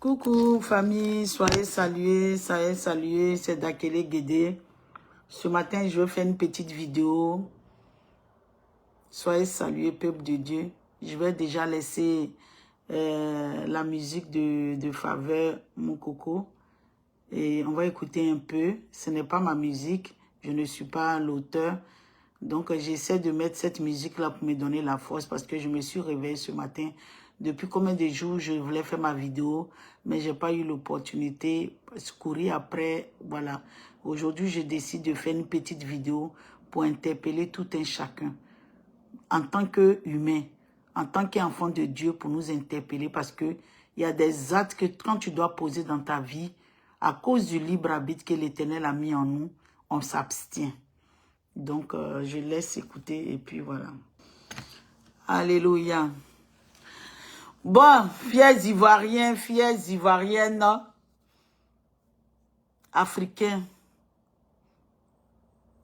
Coucou famille, soyez salués, c'est Dakele Guédé. Ce matin, je vais faire une petite vidéo. Soyez salués, peuple de Dieu. Je vais déjà laisser la musique de Faveur, mon coco. Et on va écouter un peu. Ce n'est pas ma musique, je ne suis pas l'auteur. Donc j'essaie de mettre cette musique-là pour me donner la force parce que je me suis réveillée ce matin. Depuis combien de jours je voulais faire ma vidéo, mais j'ai pas eu l'opportunité de courir après. Voilà. Aujourd'hui, je décide de faire une petite vidéo pour interpeller tout un chacun. En tant qu'humain, en tant qu'enfant de Dieu, pour nous interpeller parce que il y a des actes que quand tu dois poser dans ta vie, à cause du libre arbitre que l'Éternel a mis en nous, on s'abstient. Donc, je laisse écouter et puis voilà. Alléluia. Bon, fiers Ivoiriens, fiers Ivoiriennes, Africains,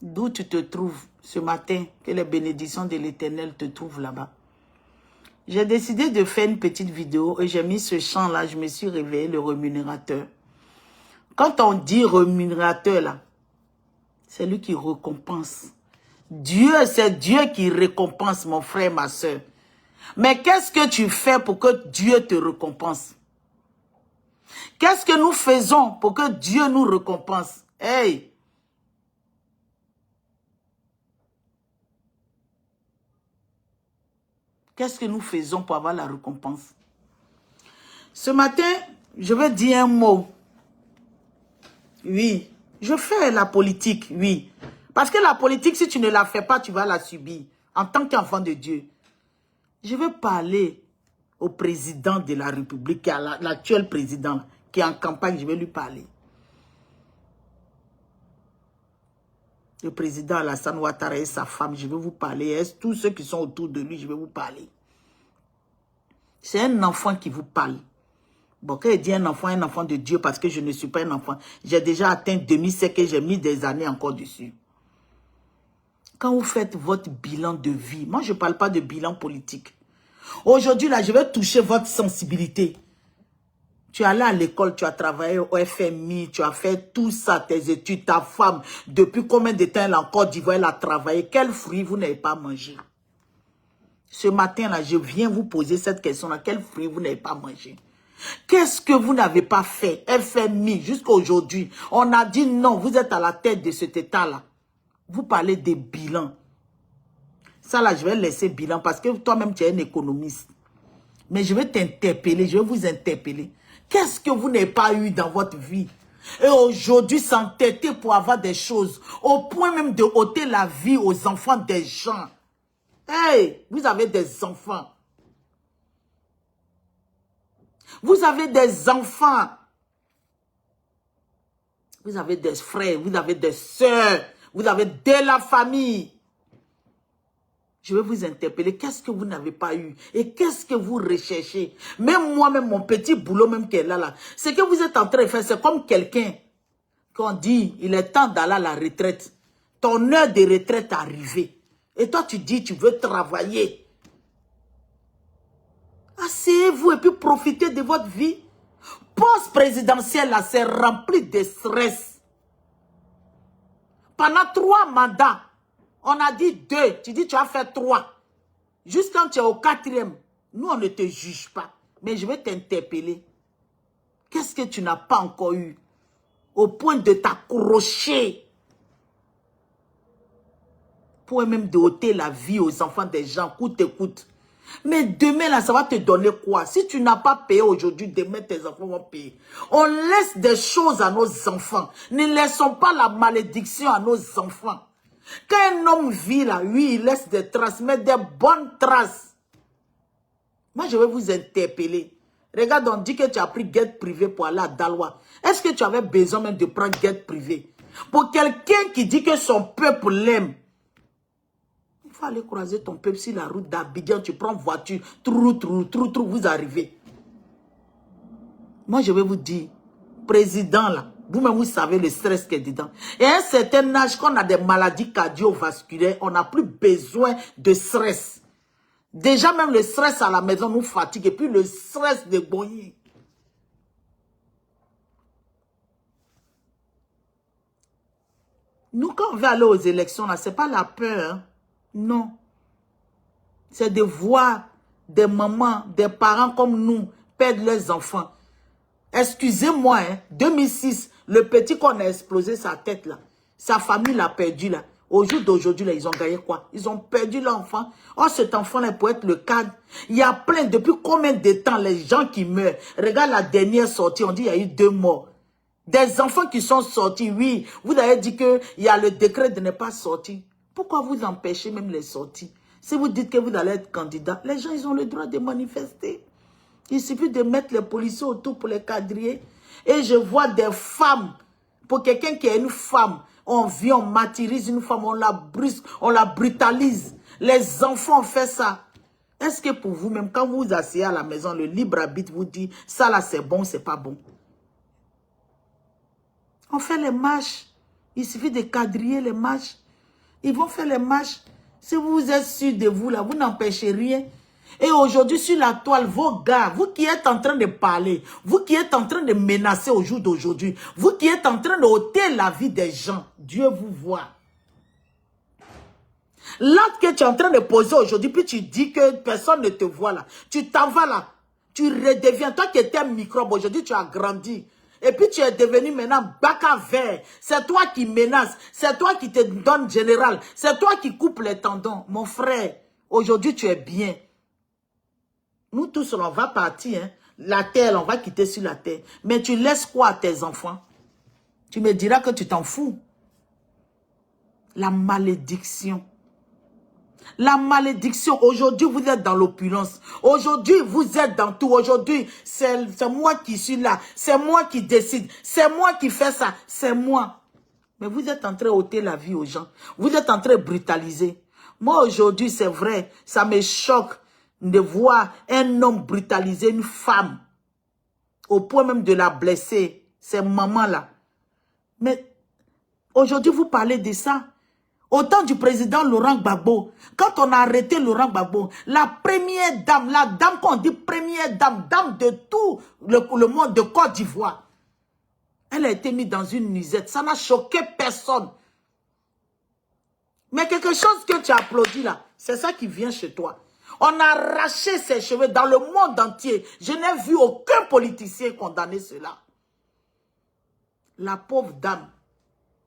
d'où tu te trouves ce matin, que les bénédictions de l'Éternel te trouvent là-bas. J'ai décidé de faire une petite vidéo et j'ai mis ce chant-là, je me suis réveillé, le rémunérateur. Quand on dit rémunérateur, là, c'est lui qui récompense. Dieu, c'est Dieu qui récompense, mon frère, ma soeur. Mais qu'est-ce que tu fais pour que Dieu te récompense? Qu'est-ce que nous faisons pour que Dieu nous récompense? Hey! Qu'est-ce que nous faisons pour avoir la récompense? Ce matin, je vais dire un mot. Oui, je fais la politique, oui. Parce que la politique, si tu ne la fais pas, tu vas la subir. En tant qu'enfant de Dieu. Je vais parler au président de la République, à l'actuel président, qui est en campagne, je vais lui parler. Le président Alassane Ouattara et sa femme, je vais vous parler. Tous ceux qui sont autour de lui, je vais vous parler. C'est un enfant qui vous parle. Bon, quand il dit un enfant de Dieu, parce que je ne suis pas un enfant. J'ai déjà atteint demi-siècle et j'ai mis des années encore dessus. Quand vous faites votre bilan de vie, moi je ne parle pas de bilan politique. Aujourd'hui, là, je vais toucher votre sensibilité. Tu es allé à l'école, tu as travaillé au FMI, tu as fait tout ça, tes études, ta femme. Depuis combien de temps elle a encore d'Ivoire, elle a travaillé? Quels fruits vous n'avez pas mangé? Ce matin-là, je viens vous poser cette question-là. Quels fruits vous n'avez pas mangé? Qu'est-ce que vous n'avez pas fait? FMI, jusqu'à aujourd'hui. On a dit non, vous êtes à la tête de cet état-là. Vous parlez des bilans. Ça là, je vais laisser bilan parce que toi-même, tu es un économiste. Mais je vais t'interpeller, je vais vous interpeller. Qu'est-ce que vous n'avez pas eu dans votre vie? Et aujourd'hui, s'entêter pour avoir des choses, au point même de ôter la vie aux enfants des gens. Hey, vous avez des enfants. Vous avez des enfants. Vous avez des frères, vous avez des sœurs, vous avez de la famille. Je vais vous interpeller. Qu'est-ce que vous n'avez pas eu? Et qu'est-ce que vous recherchez? Même moi-même, mon petit boulot même qui est là, ce que vous êtes en train de faire, c'est comme quelqu'un qu'on dit, il est temps d'aller à la retraite. Ton heure de retraite est arrivée. Et toi, tu dis, tu veux travailler. Asseyez-vous et puis profitez de votre vie. Poste présidentiel, là, c'est rempli de stress. Pendant 3 mandats, on a dit 2. Tu dis tu as fait 3. Juste quand tu es au 4e, nous on ne te juge pas. Mais je vais t'interpeller. Qu'est-ce que tu n'as pas encore eu? Au point de t'accrocher. Pour même de ôter la vie aux enfants des gens. Coûte et coûte. Mais demain là, ça va te donner quoi? Si tu n'as pas payé aujourd'hui, demain tes enfants vont payer. On laisse des choses à nos enfants. Ne laissons pas la malédiction à nos enfants. Quand un homme vit là, oui, il laisse des traces, mais des bonnes traces. Moi, je vais vous interpeller. Regarde, on dit que tu as pris guet privé pour aller à Daloa. Est-ce que tu avais besoin même de prendre guet privé? Pour quelqu'un qui dit que son peuple l'aime, il faut aller croiser ton peuple sur la route d'Abidjan. Tu prends voiture, trou, vous arrivez. Moi, je vais vous dire, président là, vous-même, vous savez le stress qu'il y a dedans. Et à un certain âge, quand on a des maladies cardiovasculaires, on n'a plus besoin de stress. Déjà, même le stress à la maison nous fatigue. Et puis le stress de Boyi. Nous, quand on veut aller aux élections, là, ce n'est pas la peur. Hein? Non. C'est de voir des mamans, des parents comme nous perdre leurs enfants. Excusez-moi, hein, 2006, le petit qu'on a explosé sa tête là, sa famille l'a perdu là. Au jour d'aujourd'hui, là, ils ont gagné quoi? Ils ont perdu l'enfant. Oh, cet enfant-là peut être le cadre. Il y a plein, depuis combien de temps, les gens qui meurent. Regarde la dernière sortie, on dit qu'il y a eu 2 morts. Des enfants qui sont sortis, oui. Vous avez dit qu'il y a le décret de ne pas sortir. Pourquoi vous empêchez même les sorties? Si vous dites que vous allez être candidat, les gens, ils ont le droit de manifester. Il suffit de mettre les policiers autour pour les quadriller. Et je vois des femmes, pour quelqu'un qui est une femme, on vient, on martyrise une femme, on la brusque, on la brutalise. Les enfants font ça. Est-ce que pour vous, même quand vous vous asseyez à la maison, le libre arbitre vous dit, ça là c'est bon, c'est pas bon? On fait les marches. Il suffit de quadriller les marches. Ils vont faire les marches. Si vous êtes sûr de vous là, vous n'empêchez rien. Et aujourd'hui, sur la toile, vos gars, vous qui êtes en train de parler, vous qui êtes en train de menacer au jour d'aujourd'hui, vous qui êtes en train d'ôter la vie des gens, Dieu vous voit. L'acte que tu es en train de poser aujourd'hui, puis tu dis que personne ne te voit là, tu t'en vas là, tu redeviens, toi qui étais un microbe, aujourd'hui tu as grandi. Et puis tu es devenu maintenant bac à verre. C'est toi qui menaces, c'est toi qui te donne général, c'est toi qui coupe les tendons. Mon frère, aujourd'hui tu es bien. Nous tous, on va partir. Hein. La terre, on va quitter sur la terre. Mais tu laisses quoi à tes enfants? Tu me diras que tu t'en fous. La malédiction. La malédiction. Aujourd'hui, vous êtes dans l'opulence. Aujourd'hui, vous êtes dans tout. Aujourd'hui, c'est moi qui suis là. C'est moi qui décide. C'est moi qui fais ça. C'est moi. Mais vous êtes en train d'ôter la vie aux gens. Vous êtes en train de brutaliser. Moi, aujourd'hui, c'est vrai. Ça me choque de voir un homme brutaliser une femme au point même de la blesser, ces mamans-là. Mais aujourd'hui, vous parlez de ça. Au temps du président Laurent Gbagbo, quand on a arrêté Laurent Gbagbo, la première dame, la dame qu'on dit première dame, dame de tout le monde de Côte d'Ivoire, elle a été mise dans une nuisette. Ça n'a choqué personne. Mais quelque chose que tu applaudis là, c'est ça qui vient chez toi. On a arraché ses cheveux dans le monde entier. Je n'ai vu aucun politicien condamner cela. La pauvre dame,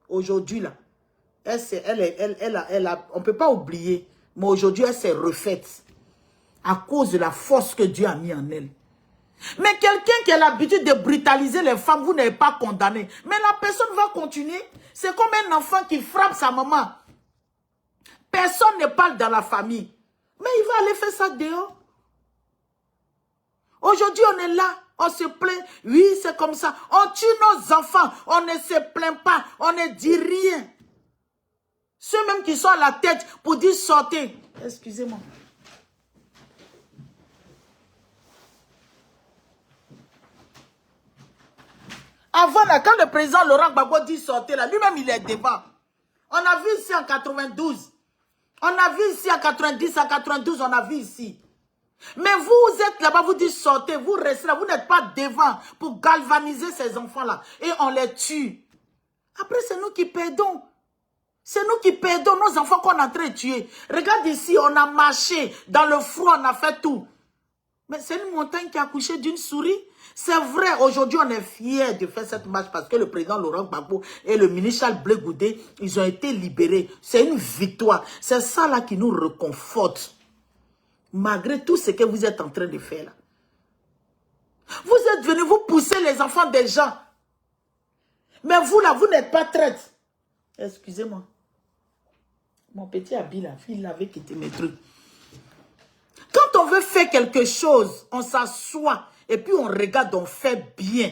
aujourd'hui là, on ne peut pas oublier, mais aujourd'hui elle s'est refaite à cause de la force que Dieu a mis en elle. Mais quelqu'un qui a l'habitude de brutaliser les femmes, vous n'avez pas condamné. Mais la personne va continuer. C'est comme un enfant qui frappe sa maman. Personne ne parle dans la famille. Mais il va aller faire ça dehors. Aujourd'hui, on est là, on se plaint. Oui, c'est comme ça. On tue nos enfants, on ne se plaint pas, on ne dit rien. Ceux même qui sont à la tête pour dire sortez. Excusez-moi. Avant, là, quand le président Laurent Gbagbo dit sortez, là, lui-même, il est devant. On a vu ici en 92. On a vu ici en 90, en 92, on a vu ici. Mais vous êtes là-bas, vous dites sortez, vous restez là, vous n'êtes pas devant pour galvaniser ces enfants-là. Et on les tue. Après, c'est nous qui perdons. C'est nous qui perdons nos enfants qu'on est en train de tuer. Regarde ici, on a marché dans le froid, on a fait tout. Mais c'est une montagne qui a accouché d'une souris. C'est vrai, aujourd'hui, on est fiers de faire cette marche parce que le président Laurent Gbagbo et le ministre Charles Blé Goudé, ils ont été libérés. C'est une victoire. C'est ça là qui nous réconforte. Malgré tout ce que vous êtes en train de faire là. Vous êtes venus, vous pousser les enfants des gens. Mais vous là, vous n'êtes pas traite. Excusez-moi. Mon petit habit là, il avait quitté mes trucs. Quand on veut faire quelque chose, on s'assoit et puis on regarde, on fait bien.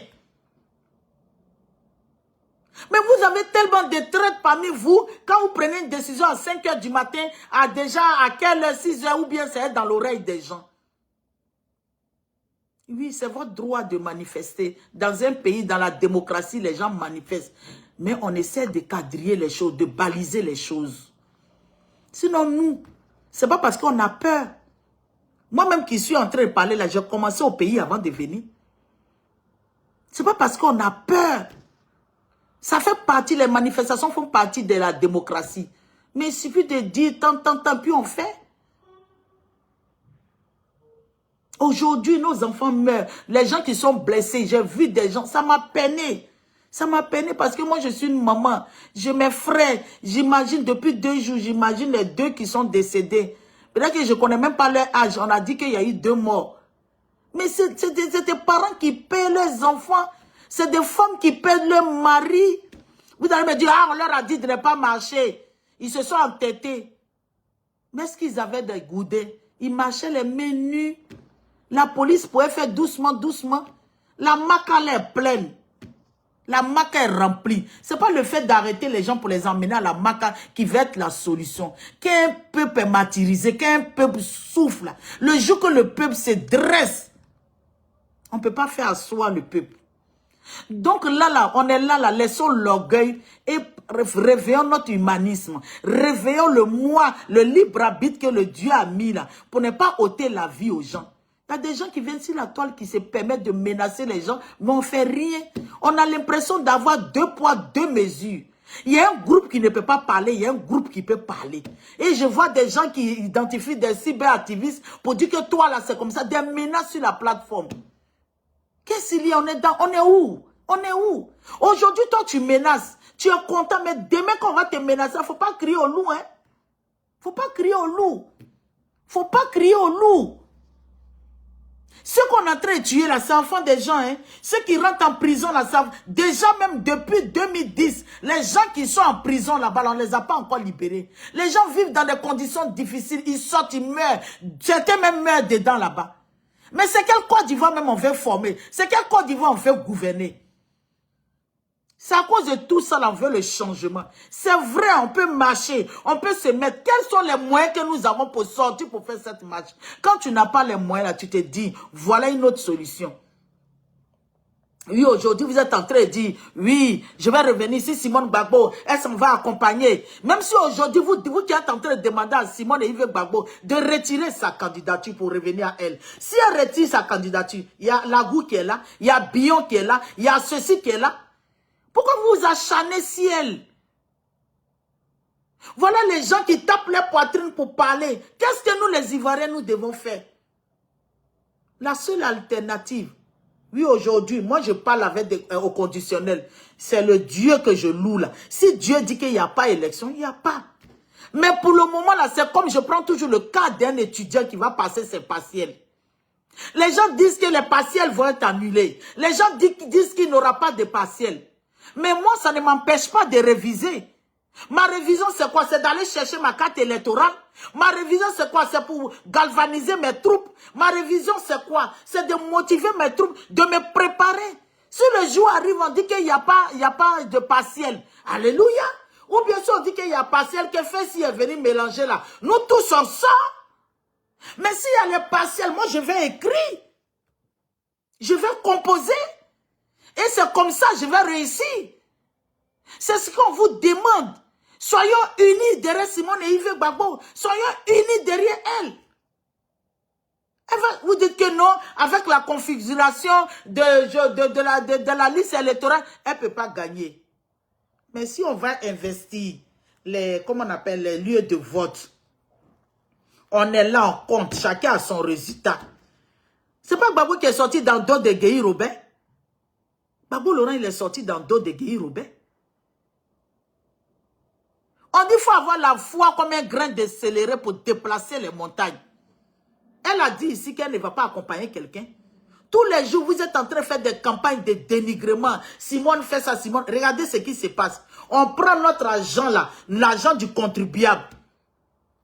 Mais vous avez tellement de traite parmi vous, quand vous prenez une décision à 5 h du matin, à déjà à quelle heure, 6 h, ou bien c'est dans l'oreille des gens. Oui, c'est votre droit de manifester. Dans un pays, dans la démocratie, les gens manifestent. Mais on essaie de quadriller les choses, de baliser les choses. Sinon, nous, c'est pas parce qu'on a peur. Moi-même qui suis en train de parler là, j'ai commencé au pays avant de venir. C'est pas parce qu'on a peur. Ça fait partie, les manifestations font partie de la démocratie. Mais il suffit de dire tant, puis on fait. Aujourd'hui, nos enfants meurent. Les gens qui sont blessés, j'ai vu des gens, ça m'a peiné. Ça m'a peiné parce que moi, je suis une maman. J'ai mes frères. J'imagine, depuis 2 jours, j'imagine les 2 qui sont décédés. Peut-être que je ne connais même pas leur âge. On a dit qu'il y a eu 2 morts. Mais c'est des parents qui paient leurs enfants. C'est des femmes qui paient leur mari. Vous allez me dire, ah, on leur a dit de ne pas marcher. Ils se sont entêtés. Mais est-ce qu'ils avaient des goudets? Ils marchaient les mains nues. La police pouvait faire doucement, doucement. La maca est pleine. La maca est remplie. Ce n'est pas le fait d'arrêter les gens pour les emmener à la maca qui va être la solution. Qu'un peuple est martyrisé, qu'un peuple souffle. Le jour que le peuple se dresse, on ne peut pas faire asseoir le peuple. Donc là, on est là, laissons l'orgueil et réveillons notre humanisme. Réveillons le moi, le libre arbitre que le Dieu a mis là, pour ne pas ôter la vie aux gens. Il y a des gens qui viennent sur la toile qui se permettent de menacer les gens, mais on ne fait rien. On a l'impression d'avoir 2 poids, 2 mesures. Il y a un groupe qui ne peut pas parler, il y a un groupe qui peut parler. Et je vois des gens qui identifient des cyberactivistes pour dire que toi là c'est comme ça, des menaces sur la plateforme. Qu'est-ce qu'il y a? On est où? On est où? Aujourd'hui, toi, tu menaces. Tu es content, mais demain, quand on va te menacer, il ne faut pas crier au loup, hein? Faut pas crier au loup. Faut pas crier au loup. Ceux qu'on est en train de tuer, là, c'est enfants des gens, hein? Ceux qui rentrent en prison, là, ça, déjà même depuis 2010, les gens qui sont en prison, là-bas, on ne les a pas encore libérés. Les gens vivent dans des conditions difficiles. Ils sortent, ils meurent. Certains même meurent dedans, là-bas. Mais c'est quel Côte d'Ivoire même on veut former? C'est quel Côte d'Ivoire on veut gouverner? C'est à cause de tout ça là on veut le changement. C'est vrai, on peut marcher, on peut se mettre. Quels sont les moyens que nous avons pour sortir, pour faire cette marche? Quand tu n'as pas les moyens là, tu te dis, voilà une autre solution. Oui, aujourd'hui, vous êtes en train de dire, oui, je vais revenir si Simone Gbagbo, elle s'en va accompagner. Même si aujourd'hui, vous qui êtes en train de demander à Simone et Yves Gbagbo de retirer sa candidature pour revenir à elle. Si elle retire sa candidature, il y a Lagou qui est là, il y a Bion qui est là, il y a ceci qui est là. Pourquoi vous vous acharnez si elle? Voilà les gens qui tapent leur poitrine pour parler. Qu'est-ce que nous, les Ivoiriens, nous devons faire? La seule alternative. Oui, aujourd'hui, moi, je parle avec au conditionnel. C'est le Dieu que je loue, là. Si Dieu dit qu'il n'y a pas élection, il n'y a pas. Mais pour le moment, là, c'est comme je prends toujours le cas d'un étudiant qui va passer ses partiels. Les gens disent que les partiels vont être annulés. Les gens disent qu'il n'y aura pas de partiels. Mais moi, ça ne m'empêche pas de réviser. Ma révision, c'est quoi? C'est d'aller chercher ma carte électorale. Ma révision, c'est quoi? C'est pour galvaniser mes troupes. Ma révision, c'est quoi? C'est de motiver mes troupes, de me préparer. Si le jour arrive, on dit qu'il n'y a pas de partiel. Alléluia. Ou bien sûr, on dit qu'il y a partiel, que fait si est venu mélanger là. Nous tous, on sort. Mais s'il y a les partiels, moi, je vais écrire. Je vais composer. Et c'est comme ça que je vais réussir. C'est ce qu'on vous demande. Soyons unis derrière Simone et Yves Gbagbo. Soyons unis derrière elle. Vous dites que non, avec la configuration de la liste électorale, elle ne peut pas gagner. Mais si on va investir comment on appelle, les lieux de vote, on est là en compte, chacun a son résultat. C'est pas Gbagbo qui est sorti dans le dos de Guéhi Robin. Gbagbo Laurent, il est sorti dans le dos de Guéhi Robin. On dit qu'il faut avoir la foi comme un grain de céleri pour déplacer les montagnes. Elle a dit ici qu'elle ne va pas accompagner quelqu'un. Tous les jours, vous êtes en train de faire des campagnes de dénigrement. Simone fait ça, Simone. Regardez ce qui se passe. On prend notre argent là, l'argent du contribuable.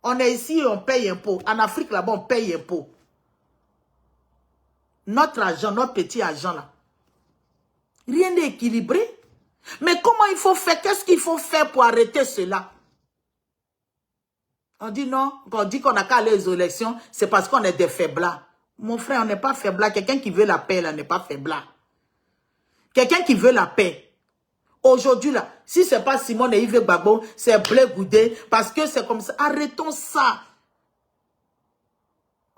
On est ici, on paye impôt. En Afrique, là-bas, on paye impôt. Notre argent, notre petit argent là. Rien n'est équilibré. Mais comment il faut faire? Qu'est-ce qu'il faut faire pour arrêter cela? On dit non. Quand on dit qu'on n'a qu'à aller aux élections, c'est parce qu'on est des faiblards. Mon frère, on n'est pas faiblards. Quelqu'un qui veut la paix, là, n'est pas faiblard. Quelqu'un qui veut la paix. Aujourd'hui, là, si ce n'est pas Simone et Yves Gbagbo, c'est Blé Goudé, parce que c'est comme ça. Arrêtons ça.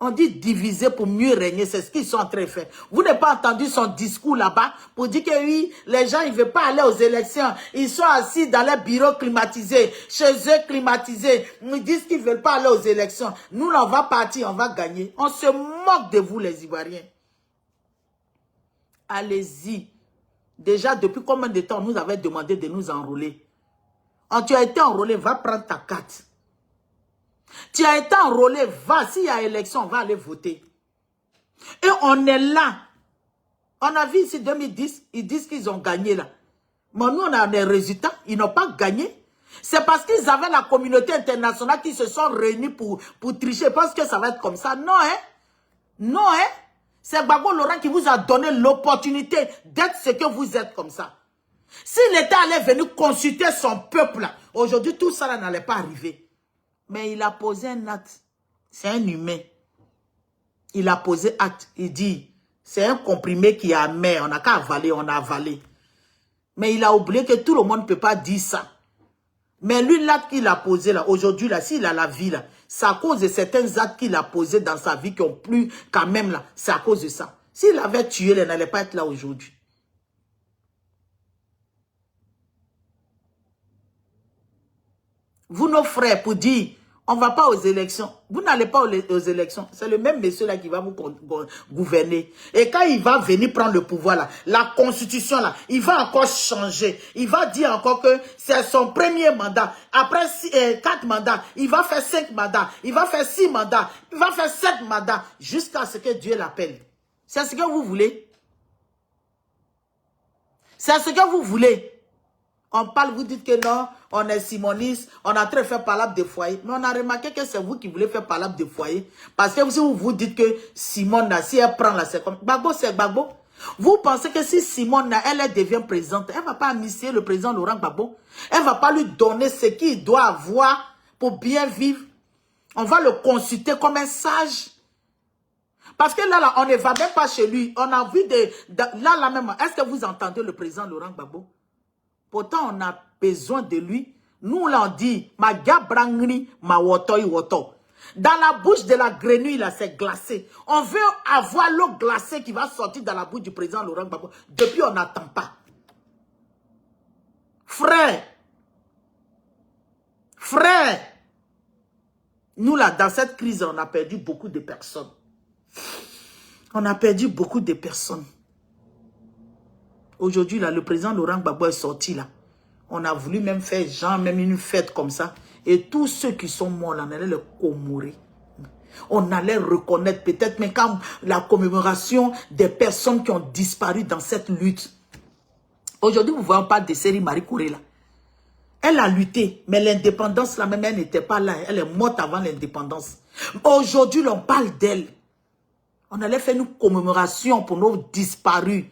On dit diviser pour mieux régner, c'est ce qu'ils sont en train de faire. Vous n'avez pas entendu son discours là-bas pour dire que oui, les gens, ils ne veulent pas aller aux élections. Ils sont assis dans les bureaux climatisés, chez eux climatisés. Ils disent qu'ils ne veulent pas aller aux élections. Nous, là, on va partir, on va gagner. On se moque de vous, les Ivoiriens. Allez-y. Déjà, depuis combien de temps nous avait demandé de nous enrôler? Tu as été enrôlé, va prendre ta carte. Tu as été enrôlé, va, s'il y a élection, on va aller voter. Et on est là. On a vu ici 2010, ils disent qu'ils ont gagné là. Mais nous, on a des résultats, ils n'ont pas gagné. C'est parce qu'ils avaient la communauté internationale qui se sont réunis pour tricher. Parce que ça va être comme ça. Non, hein? Non, hein? C'est Gbagbo Laurent qui vous a donné l'opportunité d'être ce que vous êtes comme ça. S'il était allé venir consulter son peuple là, aujourd'hui tout ça n'allait pas arriver. Mais il a posé un acte. C'est un humain. Il a posé acte. Il dit, c'est un comprimé qui est amer. On n'a qu'à avaler, on a avalé. Mais il a oublié que tout le monde ne peut pas dire ça. Mais lui, l'acte qu'il a posé là, aujourd'hui là, s'il a la vie là, c'est à cause de certains actes qu'il a posés dans sa vie qui ont plu quand même là. C'est à cause de ça. S'il avait tué, il n'allait pas être là aujourd'hui. Vous, nos frères, pour dire, on ne va pas aux élections. Vous n'allez pas aux élections. C'est le même monsieur là qui va vous gouverner. Et quand il va venir prendre le pouvoir là, la constitution là, il va encore changer. Il va dire encore que c'est son premier mandat. Après 4 mandats, il va faire 5 mandats. Il va faire 6 mandats. Il va faire 7 mandats. Jusqu'à ce que Dieu l'appelle. C'est ce que vous voulez. C'est ce que vous voulez. On parle, vous dites que non, on est simoniste, on a très fait palabre de foyer. Mais on a remarqué que c'est vous qui voulez faire palabre de foyer. Parce que si vous dites que Simone, si elle prend la seconde, Gbagbo, c'est Gbagbo. Vous pensez que si Simone, elle devient présidente, elle ne va pas amnistier le président Laurent Gbagbo. Elle ne va pas lui donner ce qu'il doit avoir pour bien vivre. On va le consulter comme un sage. Parce que là, on ne va même pas chez lui. On a vu là même, est-ce que vous entendez le président Laurent Gbagbo? Pourtant, on a besoin de lui. Nous, là, on dit, Maga brangri, ma woto woto. Dans la bouche de la grenouille, là, c'est glacé. On veut avoir l'eau glacée qui va sortir dans la bouche du président Laurent Gbagbo. Depuis, on n'attend pas. Frère, nous, là, dans cette crise, on a perdu beaucoup de personnes. On a perdu beaucoup de personnes. Aujourd'hui, là, le président Laurent Gbagbo est sorti, là. On a voulu même faire genre, même une fête comme ça. Et tous ceux qui sont morts, là, on allait les commémorer. On allait reconnaître peut-être, mais quand la commémoration des personnes qui ont disparu dans cette lutte. Aujourd'hui, vous voyez, on parle de Série Marie Couré, là. Elle a lutté, mais l'indépendance, là, même, elle n'était pas là. Elle est morte avant l'indépendance. Aujourd'hui, on parle d'elle. On allait faire une commémoration pour nos disparus.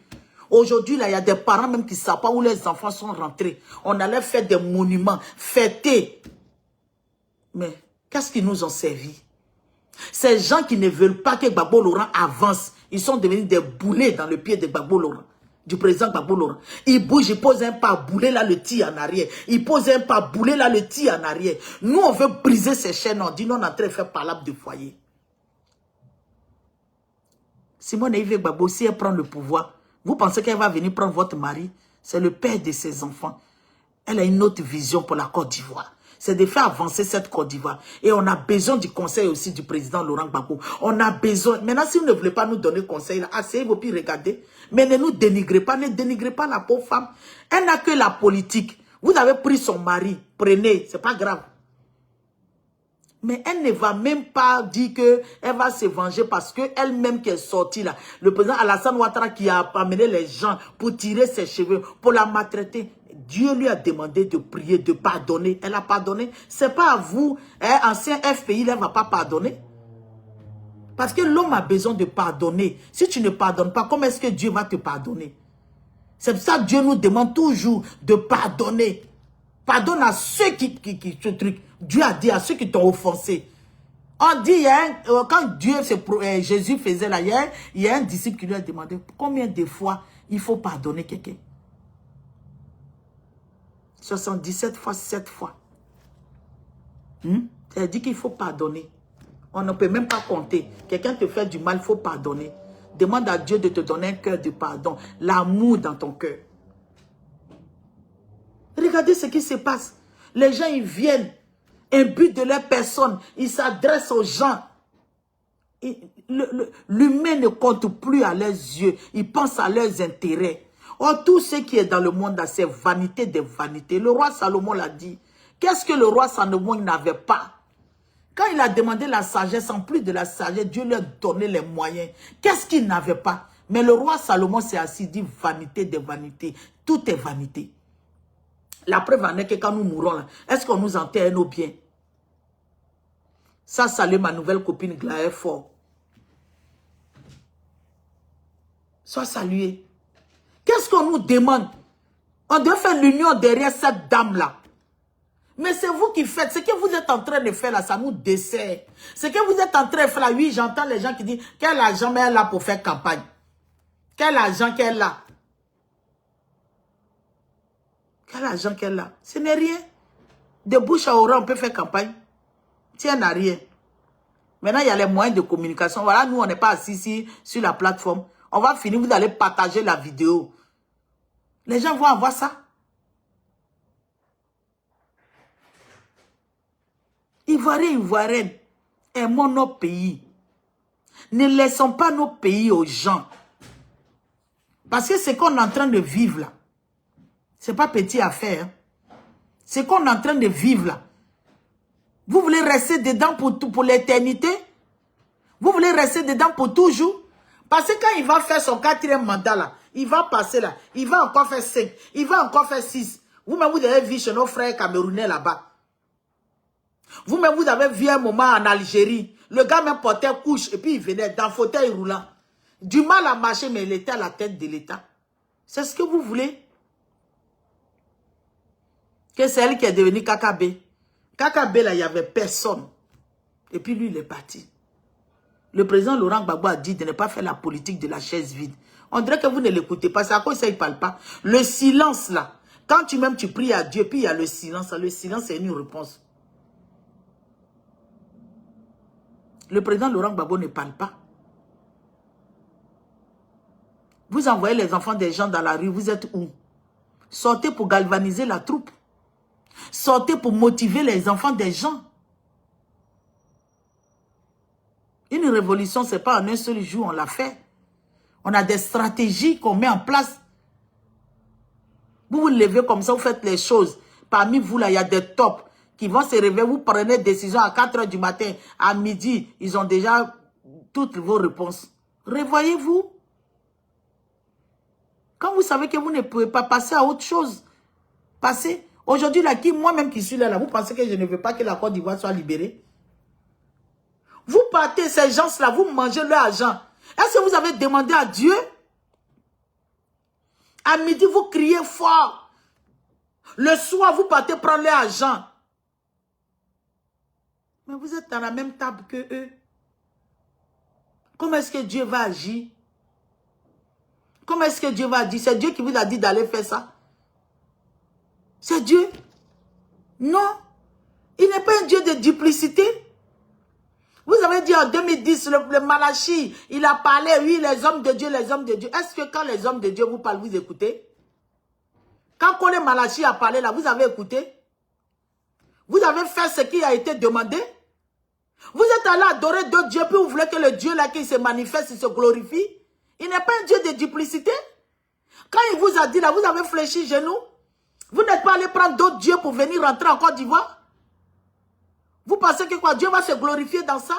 Aujourd'hui, là, il y a des parents même qui ne savent pas où les enfants sont rentrés. On allait faire des monuments, fêter. Mais qu'est-ce qui nous ont servi? Ces gens qui ne veulent pas que Gbagbo Laurent avance, ils sont devenus des boulets dans le pied de Gbagbo Laurent, du président Gbagbo Laurent. Il bouge, il pose un pas, boulet là, le tire en arrière. Il pose un pas, boulet là, le tire en arrière. Nous, on veut briser ces chaînes. On dit non, on est en train de faire palabre de foyer. Simone Yves Gbagbo, si elle prend le pouvoir, vous pensez qu'elle va venir prendre votre mari? C'est le père de ses enfants. Elle a une autre vision pour la Côte d'Ivoire. C'est de faire avancer cette Côte d'Ivoire. Et on a besoin du conseil aussi du président Laurent Gbagbo. On a besoin. Maintenant, si vous ne voulez pas nous donner conseil, asseyez-vous puis regardez. Mais ne nous dénigrez pas. Ne dénigrez pas la pauvre femme. Elle n'a que la politique. Vous avez pris son mari. Prenez. C'est pas grave. Mais elle ne va même pas dire qu'elle va se venger parce qu'elle-même qui est sortie là. Le président Alassane Ouattara qui a amené les gens pour tirer ses cheveux, pour la maltraiter. Dieu lui a demandé de prier, de pardonner. Elle a pardonné. Ce n'est pas à vous, ancien FPI, elle ne va pas pardonner. Parce que l'homme a besoin de pardonner. Si tu ne pardonnes pas, comment est-ce que Dieu va te pardonner? C'est pour ça que Dieu nous demande toujours de pardonner. Pardonne à ceux qui te truquent. Dieu a dit à ceux qui t'ont offensé. On dit, quand Jésus faisait la hier, il y a un disciple qui lui a demandé combien de fois il faut pardonner quelqu'un. 77 fois, 7 fois. Elle dit qu'il faut pardonner. On ne peut même pas compter. Quelqu'un te fait du mal, il faut pardonner. Demande à Dieu de te donner un cœur de pardon. L'amour dans ton cœur. Regardez ce qui se passe. Les gens, ils viennent. Imbues de leur personne. Ils s'adressent aux gens. L'humain ne compte plus à leurs yeux. Ils pensent à leurs intérêts. Or, tout ce qui est dans le monde, c'est vanité des vanités. Le roi Salomon l'a dit. Qu'est-ce que le roi Salomon n'avait pas? Quand il a demandé la sagesse, en plus de la sagesse, Dieu lui a donné les moyens. Qu'est-ce qu'il n'avait pas? Mais le roi Salomon s'est assis, dit vanité des vanités. Tout est vanité. La preuve en est que quand nous mourrons, est-ce qu'on nous enterre nos biens? Ça, salue ma nouvelle copine Glaël Fort. Sois salué. Qu'est-ce qu'on nous demande? On doit faire l'union derrière cette dame-là. Mais c'est vous qui faites. Ce que vous êtes en train de faire là, ça nous dessert. Ce que vous êtes en train de faire là, oui, j'entends les gens qui disent, quel argent elle a là pour faire campagne? Quel argent qu'elle a? Quel argent qu'elle a? Ce n'est rien. De bouche à oreille, on peut faire campagne. Tiens, n'a rien. Maintenant, il y a les moyens de communication. Voilà, nous, on n'est pas assis ici sur la plateforme. On va finir, vous allez partager la vidéo. Les gens vont avoir ça. Ivoiriens, Ivoiriennes, aimons nos pays. Ne laissons pas nos pays aux gens. Parce que ce qu'on est en train de vivre là, ce n'est pas petit à faire. Ce qu'on est en train de vivre là, vous voulez rester dedans pour l'éternité? Vous voulez rester dedans pour toujours? Parce que quand il va faire son 4e mandat là, il va passer là, il va encore faire 5, il va encore faire 6. Vous-même, vous avez vu chez nos frères camerounais là-bas. Vous-même, vous avez vu un moment en Algérie. Le gars même portait couche et puis il venait dans fauteuil roulant. Du mal à marcher, mais il était à la tête de l'État. C'est ce que vous voulez? Que c'est elle qui est devenue KKB. KKB, là, il n'y avait personne. Et puis lui, il est parti. Le président Laurent Gbagbo a dit de ne pas faire la politique de la chaise vide. On dirait que vous ne l'écoutez pas. C'est à cause ça, il ne parle pas. Le silence, là. Quand tu pries à Dieu, puis il y a le silence. Le silence, c'est une réponse. Le président Laurent Gbagbo ne parle pas. Vous envoyez les enfants des gens dans la rue, vous êtes où? Sortez pour galvaniser la troupe. Sortez pour motiver les enfants des gens. Une révolution, ce n'est pas en un seul jour, on l'a fait. On a des stratégies qu'on met en place. Vous vous levez comme ça, vous faites les choses. Parmi vous, là, il y a des tops qui vont se réveiller. Vous prenez des décisions à 4 h du matin, à midi. Ils ont déjà toutes vos réponses. Revoyez-vous. Quand vous savez que vous ne pouvez pas passer à autre chose, passez. Aujourd'hui, là, moi-même qui suis là, vous pensez que je ne veux pas que la Côte d'Ivoire soit libérée? Vous partez, ces gens-là, vous mangez leur argent. Est-ce que vous avez demandé à Dieu? À midi, vous criez fort. Le soir, vous partez prendre leur argent. Mais vous êtes dans la même table que eux. Comment est-ce que Dieu va agir? Comment est-ce que Dieu va agir? C'est Dieu qui vous a dit d'aller faire ça? C'est Dieu? Non. Il n'est pas un Dieu de duplicité. Vous avez dit en 2010, le Malachi, il a parlé, oui, les hommes de Dieu, les hommes de Dieu. Est-ce que quand les hommes de Dieu vous parlent, vous écoutez? Quand Kone Malachi a parlé là, vous avez écouté? Vous avez fait ce qui a été demandé? Vous êtes allé adorer d'autres dieux, puis vous voulez que le Dieu là qui se manifeste, il se glorifie? Il n'est pas un Dieu de duplicité. Quand il vous a dit là, vous avez fléchi genoux. Vous n'êtes pas allé prendre d'autres dieux pour venir rentrer en Côte d'Ivoire? Vous pensez que quoi? Dieu va se glorifier dans ça?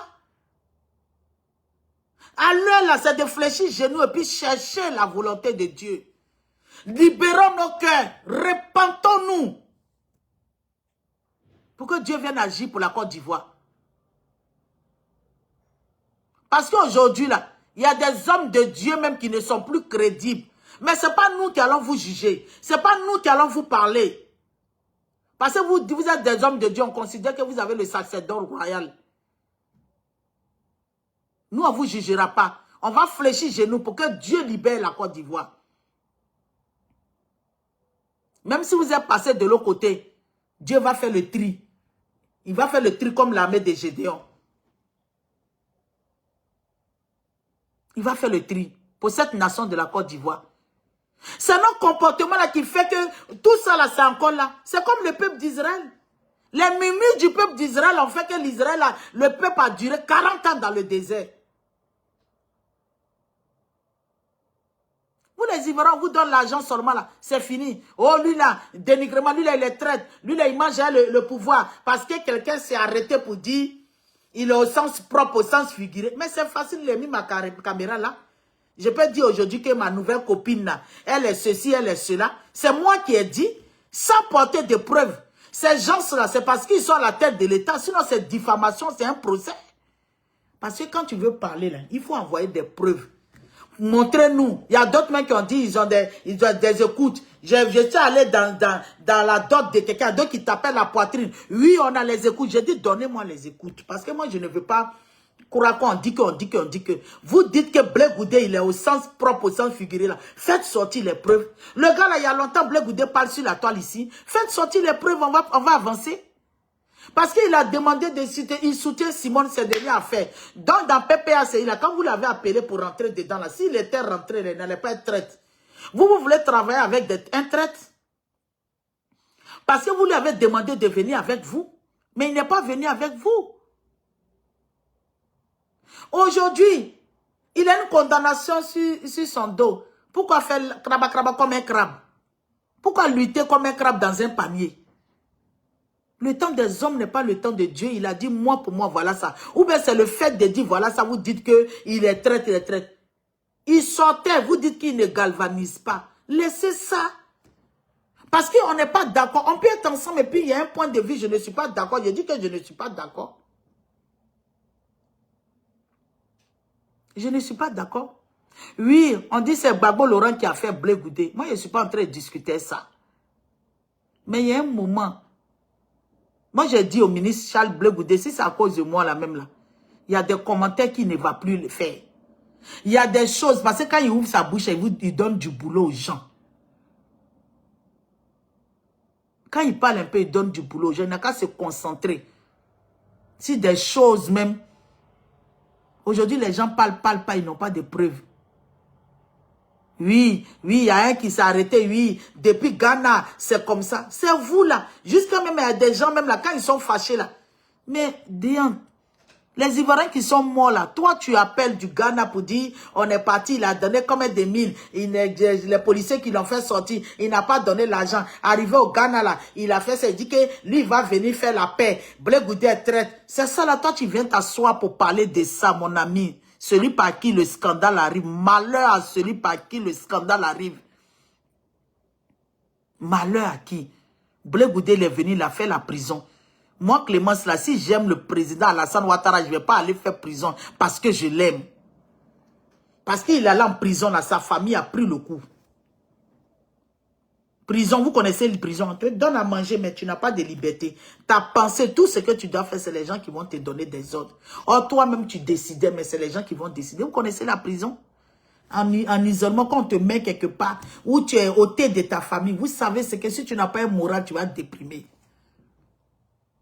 À l'heure là, c'est de fléchir genoux et puis chercher la volonté de Dieu. Libérons nos cœurs. Repentons-nous. Pour que Dieu vienne agir pour la Côte d'Ivoire. Parce qu'aujourd'hui là, il y a des hommes de Dieu même qui ne sont plus crédibles. Mais ce n'est pas nous qui allons vous juger. Ce n'est pas nous qui allons vous parler. Parce que vous êtes des hommes de Dieu, on considère que vous avez le sacerdoce royal. Nous, on ne vous jugera pas. On va fléchir genoux pour que Dieu libère la Côte d'Ivoire. Même si vous êtes passé de l'autre côté, Dieu va faire le tri. Il va faire le tri comme l'armée de Gédéon. Il va faire le tri pour cette nation de la Côte d'Ivoire. C'est notre comportement là qui fait que tout ça là, c'est encore là. C'est comme le peuple d'Israël. Les murmures du peuple d'Israël ont fait que l'Israël, le peuple a duré 40 ans dans le désert. Vous les Ivoiriens, on vous donne l'argent seulement là, c'est fini. Oh lui là, dénigrement, lui là il est traite, lui là il mange le pouvoir. Parce que quelqu'un s'est arrêté pour dire, il est au sens propre, au sens figuré. Mais c'est facile, il a mis ma caméra là. Je peux dire aujourd'hui que ma nouvelle copine là, elle est ceci, elle est cela. C'est moi qui ai dit, sans porter de preuves. Ces gens-là, c'est parce qu'ils sont à la tête de l'État. Sinon, c'est diffamation, c'est un procès. Parce que quand tu veux parler là, il faut envoyer des preuves. Montrez-nous. Il y a d'autres mecs qui ont dit ils ont des écoutes. Je suis allé dans la dot de quelqu'un, d'autres qui t'appellent la poitrine. Oui, on a les écoutes. J'ai dit, donnez-moi les écoutes. Parce que moi, je ne veux pas croire qu'on dit que. Vous dites que Blé Goudé, il est au sens propre, au sens figuré là. Faites sortir les preuves. Le gars là, il y a longtemps, Blé Goudé parle sur la toile ici. Faites sortir les preuves, on va avancer. Parce qu'il a demandé de citer, il soutient Simone, c'est dernières affaires. Donc, dans PPACI, là, quand vous l'avez appelé pour rentrer dedans, là, s'il était rentré, il n'allait pas être traite. Vous voulez travailler avec un traite? Parce que vous lui avez demandé de venir avec vous. Mais il n'est pas venu avec vous. Aujourd'hui, il a une condamnation sur son dos. Pourquoi faire craba comme un crabe? Pourquoi lutter comme un crabe dans un panier? Le temps des hommes n'est pas le temps de Dieu. Il a dit, moi pour moi, voilà ça. Ou bien c'est le fait de dire, voilà ça, vous dites qu'il est traite, il est traite. Il sortait, vous dites qu'il ne galvanise pas. Laissez ça. Parce qu'on n'est pas d'accord. On peut être ensemble et puis il y a un point de vue, je ne suis pas d'accord. Je dis que je ne suis pas d'accord. Je ne suis pas d'accord. Oui, on dit c'est Gbagbo Laurent qui a fait Blé Goudé. Moi, je ne suis pas en train de discuter ça. Mais il y a un moment... Moi, j'ai dit au ministre Charles Blé Goudé, si c'est à cause de moi, là même, là, il y a des commentaires qui ne va plus le faire. Il y a des choses, parce que quand il ouvre sa bouche, il donne du boulot aux gens. Quand il parle un peu, il donne du boulot aux gens. Il n'a qu'à se concentrer. Si des choses même, aujourd'hui, les gens parlent pas, ils n'ont pas de preuves. Oui, il y a un qui s'est arrêté, oui, depuis Ghana, c'est comme ça. C'est vous là. Jusqu'à même, il y a des gens même là, quand ils sont fâchés là. Mais, Diane, les Ivoiriens qui sont morts là, toi tu appelles du Ghana pour dire, on est parti, il a donné combien de mille, les policiers qui l'ont fait sortir, il n'a pas donné l'argent. Arrivé au Ghana là, il a fait ça, il dit que lui va venir faire la paix. Blé Goudé est traite. C'est ça là, toi tu viens t'asseoir pour parler de ça, mon ami. Celui par qui le scandale arrive. Malheur à celui par qui le scandale arrive. Malheur à qui? Blé Goudé est venu, il a fait la prison. Moi, Clémence, là, si j'aime le président Alassane Ouattara, je ne vais pas aller faire prison parce que je l'aime. Parce qu'il est allé en prison, là, sa famille a pris le coup. Prison, vous connaissez les prisons. On te donne à manger, mais tu n'as pas de liberté. Ta pensée, tout ce que tu dois faire, c'est les gens qui vont te donner des ordres. Or, toi-même, tu décidais, mais c'est les gens qui vont décider. Vous connaissez la prison? En isolement, quand on te met quelque part, où tu es ôté de ta famille, vous savez, c'est que si tu n'as pas un moral, tu vas te déprimer.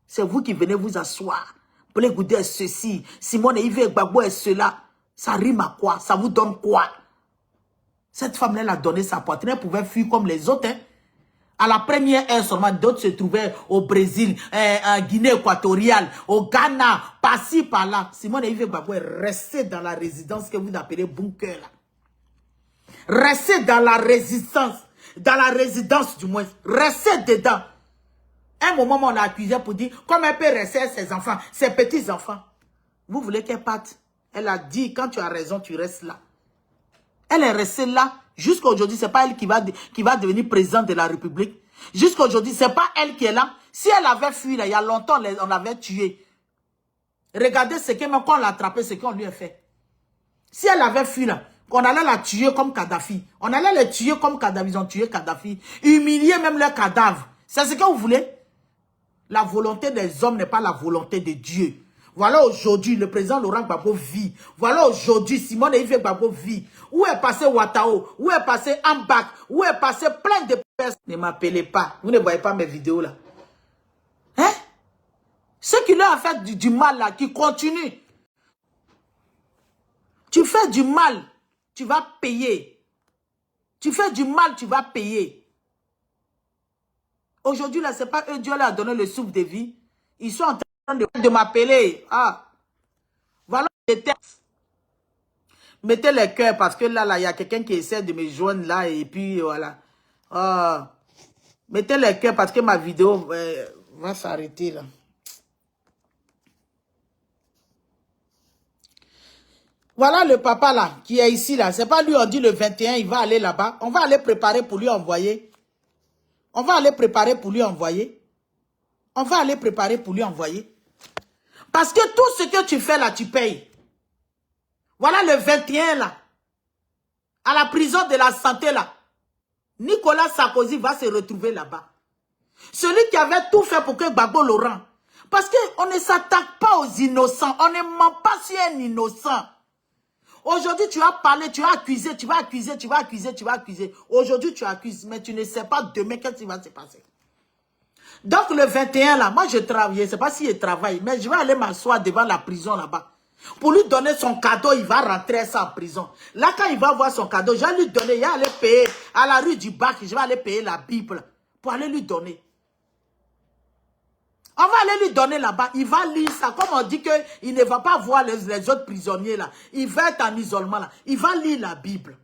C'est vous qui venez vous asseoir. Blé Goudé est ceci. Simone Yves Gbagbo est cela. Ça rime à quoi? Ça vous donne quoi? Cette femme-là, elle a donné sa poitrine. Elle pouvait fuir comme les autres. Hein. À la première heure seulement, d'autres se trouvaient au Brésil, en Guinée équatoriale, au Ghana, par-ci, par-là. Simone Yves Gbagbo est resté dans la résidence que vous appelez bunker. Là. Resté dans la résistance. Dans la résidence du moins. Resté dedans. Un moment, on l'a accusé pour dire, comme elle peut rester à ses enfants, ses petits-enfants. Vous voulez qu'elle parte? Elle a dit, quand tu as raison, tu restes là. Elle est restée là. Jusqu'à aujourd'hui, ce n'est pas elle qui va devenir présidente de la République. Jusqu'à aujourd'hui, ce n'est pas elle qui est là. Si elle avait fui, là, il y a longtemps, on l'avait tuée. Regardez ce que, même quand on l'a attrapée, ce qu'on lui a fait. Si elle avait fui, là, on allait la tuer comme Kadhafi. On allait les tuer comme Kadhafi. Ils ont tué Kadhafi. Humilier même leur cadavre. C'est ce que vous voulez? La volonté des hommes n'est pas la volonté de Dieu. Voilà aujourd'hui, le président Laurent Gbagbo vit. Voilà aujourd'hui, Simone Yves Gbagbo vit. Où est passé Ouattao? Où est passé Ambak? Où est passé plein de personnes? Ne m'appelez pas. Vous ne voyez pas mes vidéos là. Hein? Ceux qui leur ont fait du mal là, qui continuent. Tu fais du mal, tu vas payer. Tu fais du mal, tu vas payer. Aujourd'hui, là, c'est pas eux, Dieu leur a donné le souffle de vie. Ils sont en train de m'appeler. Ah, voilà les textes. Mettez les cœurs parce que là, il y a quelqu'un qui essaie de me joindre là et puis voilà. Ah, mettez les cœurs parce que ma vidéo va s'arrêter là. Voilà le papa là, qui est ici là. C'est pas lui, on dit le 21, il va aller là-bas. On va aller préparer pour lui envoyer. On va aller préparer pour lui envoyer. On va aller préparer pour lui envoyer. Parce que tout ce que tu fais là, tu payes. Voilà le 21 là. À la prison de la santé là. Nicolas Sarkozy va se retrouver là-bas. Celui qui avait tout fait pour que Gbagbo le rende. Parce qu'on ne s'attaque pas aux innocents. On ne ment pas sur un innocent. Aujourd'hui, tu as parlé, tu as accusé, tu vas accuser, tu vas accuser, tu vas accuser. Aujourd'hui, tu accuses, mais tu ne sais pas demain qu'est-ce qui va se passer. Donc, le 21, là, moi, je travaille. Je ne sais pas s'il travaille, mais je vais aller m'asseoir devant la prison là-bas. Pour lui donner son cadeau, il va rentrer ça en prison. Là, quand il va voir son cadeau, je vais lui donner, il va aller payer à la rue du Bac, je vais aller payer la Bible pour aller lui donner. On va aller lui donner là-bas. Il va lire ça. Comme on dit qu'il ne va pas voir les autres prisonniers là. Il va être en isolement là. Il va lire la Bible.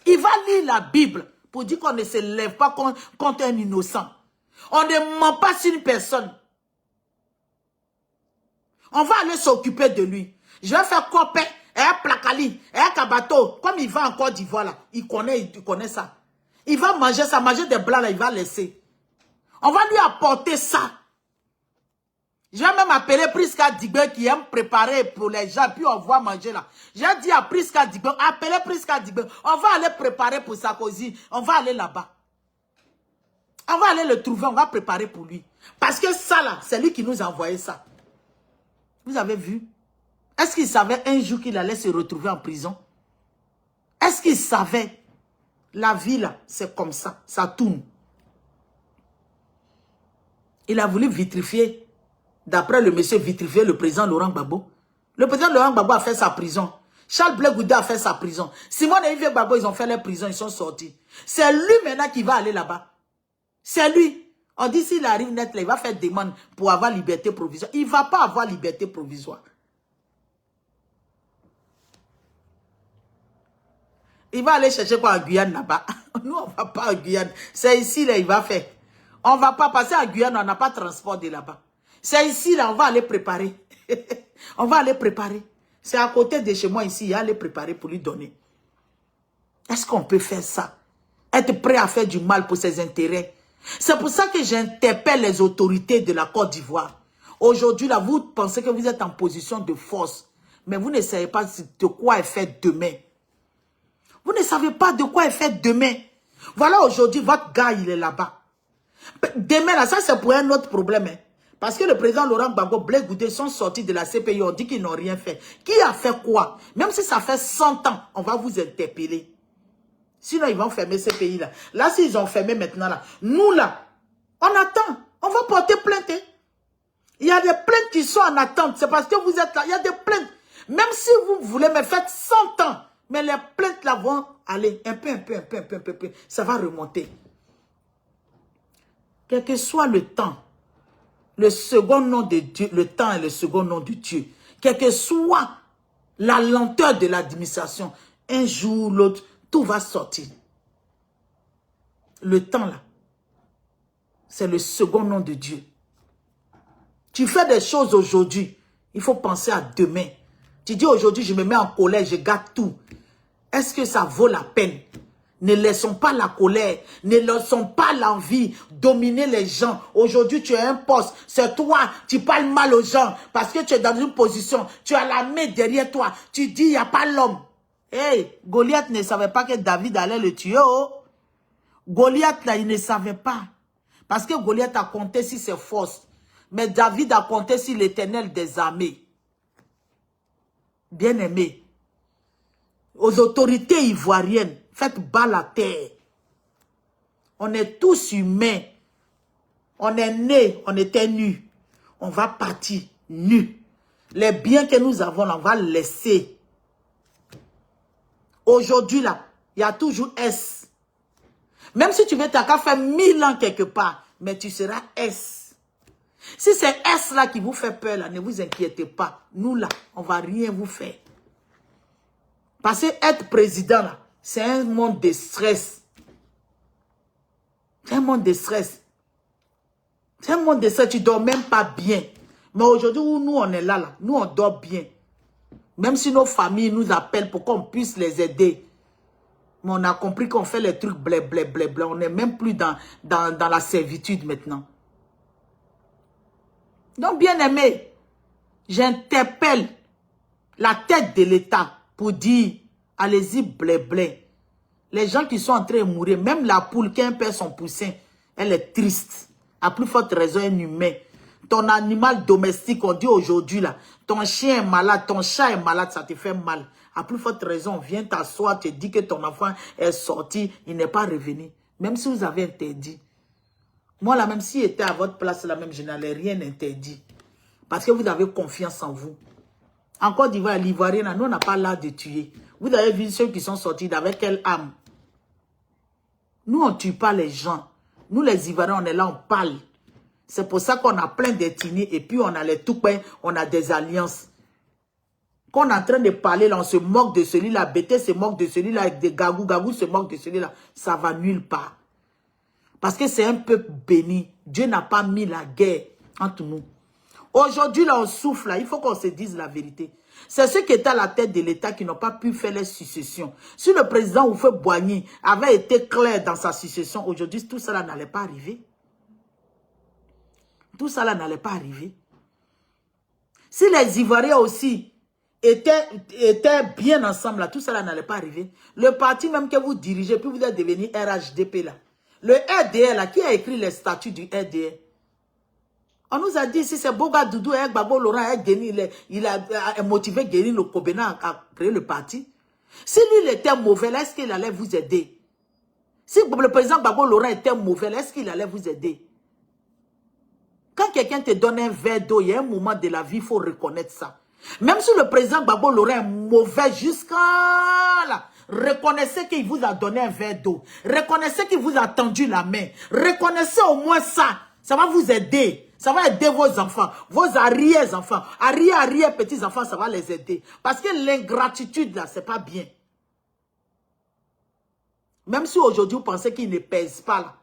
Il va lire la Bible pour dire qu'on ne se lève pas contre un innocent. On ne ment pas sur une personne. On va aller s'occuper de lui. Je vais faire copain, un placali, un kabato. Comme il va en Côte d'Ivoire là. Il connaît ça. Il va manger ça, manger des blancs là, il va laisser. On va lui apporter ça. Je vais même appeler Priska Digbe qui aime préparer pour les gens, puis on va manger là. J'ai dit à Priska Digbe, appelez Priska Digbe, on va aller préparer pour Sarkozy, on va aller là-bas. On va aller le trouver, on va préparer pour lui. Parce que ça là, c'est lui qui nous a envoyé ça. Vous avez vu? Est-ce qu'il savait un jour qu'il allait se retrouver en prison? Est-ce qu'il savait? La vie là, c'est comme ça, ça tourne. Il a voulu vitrifier, d'après le monsieur vitrifier le président Laurent Gbagbo. Le président Laurent Gbagbo a fait sa prison. Charles Blé Goudé a fait sa prison. Simone et Yves Gbagbo, ils ont fait leur prison, ils sont sortis. C'est lui maintenant qui va aller là-bas. C'est lui. On dit s'il arrive net, là, il va faire demande pour avoir liberté provisoire. Il ne va pas avoir liberté provisoire. Il va aller chercher quoi à Guyane là-bas. Nous, on ne va pas à Guyane. C'est ici, là, il va faire. On ne va pas passer à Guyane, on n'a pas de transport de là-bas. C'est ici, là, on va aller préparer. On va aller préparer. C'est à côté de chez moi ici, il va aller préparer pour lui donner. Est-ce qu'on peut faire ça? Être prêt à faire du mal pour ses intérêts? C'est pour ça que j'interpelle les autorités de la Côte d'Ivoire. Aujourd'hui, là, vous pensez que vous êtes en position de force. Mais vous ne savez pas de quoi est fait demain. Vous ne savez pas de quoi est fait demain. Voilà, aujourd'hui, votre gars, il est là-bas. Demain, là, ça, c'est pour un autre problème. Hein. Parce que le président Laurent Gbagbo, Blé Goudé sont sortis de la CPI. On dit qu'ils n'ont rien fait. Qui a fait quoi? Même si ça fait 100 ans, on va vous interpeller. Sinon, ils vont fermer ces pays-là. Là, s'ils ont fermé maintenant, là, nous, là, on attend. On va porter plainte. Hein. Il y a des plaintes qui sont en attente. C'est parce que vous êtes là. Il y a des plaintes. Même si vous voulez me faire 100 ans, mais les plaintes là vont aller un peu. Ça va remonter. Quel que soit le temps, le second nom de Dieu, le temps est le second nom de Dieu. Quel que soit la lenteur de l'administration, un jour ou l'autre, tout va sortir. Le temps là, c'est le second nom de Dieu. Tu fais des choses aujourd'hui, il faut penser à demain. Tu dis aujourd'hui, je me mets en colère, je gâte tout. Est-ce que ça vaut la peine? Ne laissons pas la colère, ne laissons pas l'envie dominer les gens. Aujourd'hui, tu as un poste, c'est toi, tu parles mal aux gens parce que tu es dans une position, tu as la main derrière toi, tu dis, il n'y a pas l'homme. Hey, Goliath ne savait pas que David allait le tuer. Oh. Goliath, là, il ne savait pas. Parce que Goliath a compté sur ses forces. Mais David a compté sur l'Éternel des armées. Bien-aimé, aux autorités ivoiriennes, faites bas la terre. On est tous humains. On est nés, on était nus. On va partir nus. Les biens que nous avons, là, on va laisser. Aujourd'hui, là, il y a toujours S. Même si tu veux, tu as qu'à faire 1000 ans quelque part, mais tu seras S. Si c'est S là qui vous fait peur, là, ne vous inquiétez pas. Nous, là, on ne va rien vous faire. Parce que être président, là, c'est un monde de stress. C'est un monde de stress. C'est un monde de stress, tu ne dors même pas bien. Mais aujourd'hui, nous, on est là, nous, on dort bien. Même si nos familles nous appellent pour qu'on puisse les aider. Mais on a compris qu'on fait les trucs blé, blé, blé, blé. On n'est même plus dans la servitude maintenant. Donc, bien aimé, j'interpelle la tête de l'État pour dire, allez-y, blé, blé. Les gens qui sont en train de mourir, même la poule qui perd son poussin, elle est triste. À plus forte raison, un humain. Ton animal domestique, on dit aujourd'hui là, ton chien est malade, ton chat est malade, ça te fait mal. À plus forte raison, on vient t'asseoir, te dit que ton enfant est sorti, il n'est pas revenu. Même si vous avez interdit. Moi là, même s'il était à votre place là, même je n'allais rien interdit. Parce que vous avez confiance en vous. En Côte d'Ivoire, l'Ivoirien, nous on n'a pas l'art de tuer. Vous avez vu ceux qui sont sortis avec quelle âme? Nous, on ne tue pas les gens. Nous, les Ivoiriens, on est là, on parle. C'est pour ça qu'on a plein d'ethnies et puis on a les Toupins, on a des alliances. Quand on est en train de parler, là, on se moque de celui-là, Bété se moque de celui-là, avec des Gagou, Gagou se moque de celui-là. Ça va nulle part. Parce que c'est un peuple béni. Dieu n'a pas mis la guerre entre nous. Aujourd'hui, là, on souffle, là, il faut qu'on se dise la vérité. C'est ceux qui étaient à la tête de l'État qui n'ont pas pu faire les successions. Si le président Houphouët-Boigny avait été clair dans sa succession, aujourd'hui, tout cela n'allait pas arriver. Tout cela n'allait pas arriver. Si les Ivoiriens aussi étaient bien ensemble, là, tout cela n'allait pas arriver. Le parti même que vous dirigez, puis vous êtes devenu RHDP, là. Le RDR, là, qui a écrit les statuts du RDR? On nous a dit, si c'est Boga Doudou et Gbagbo Laurent, il a motivé Guérin le Kobena à créer le parti. Si lui, il était mauvais, est-ce qu'il allait vous aider? Si le président Gbagbo Laurent était mauvais, est-ce qu'il allait vous aider? Quand quelqu'un te donne un verre d'eau, il y a un moment de la vie, il faut reconnaître ça. Même si le président Gbagbo Laurent est mauvais jusqu'à là, reconnaissez qu'il vous a donné un verre d'eau. Reconnaissez qu'il vous a tendu la main. Reconnaissez au moins ça. Ça va vous aider. Ça va aider vos enfants, vos arrière-enfants. Arrière-petits-enfants, ça va les aider. Parce que l'ingratitude, là, c'est pas bien. Même si aujourd'hui, vous pensez qu'il ne pèse pas, là.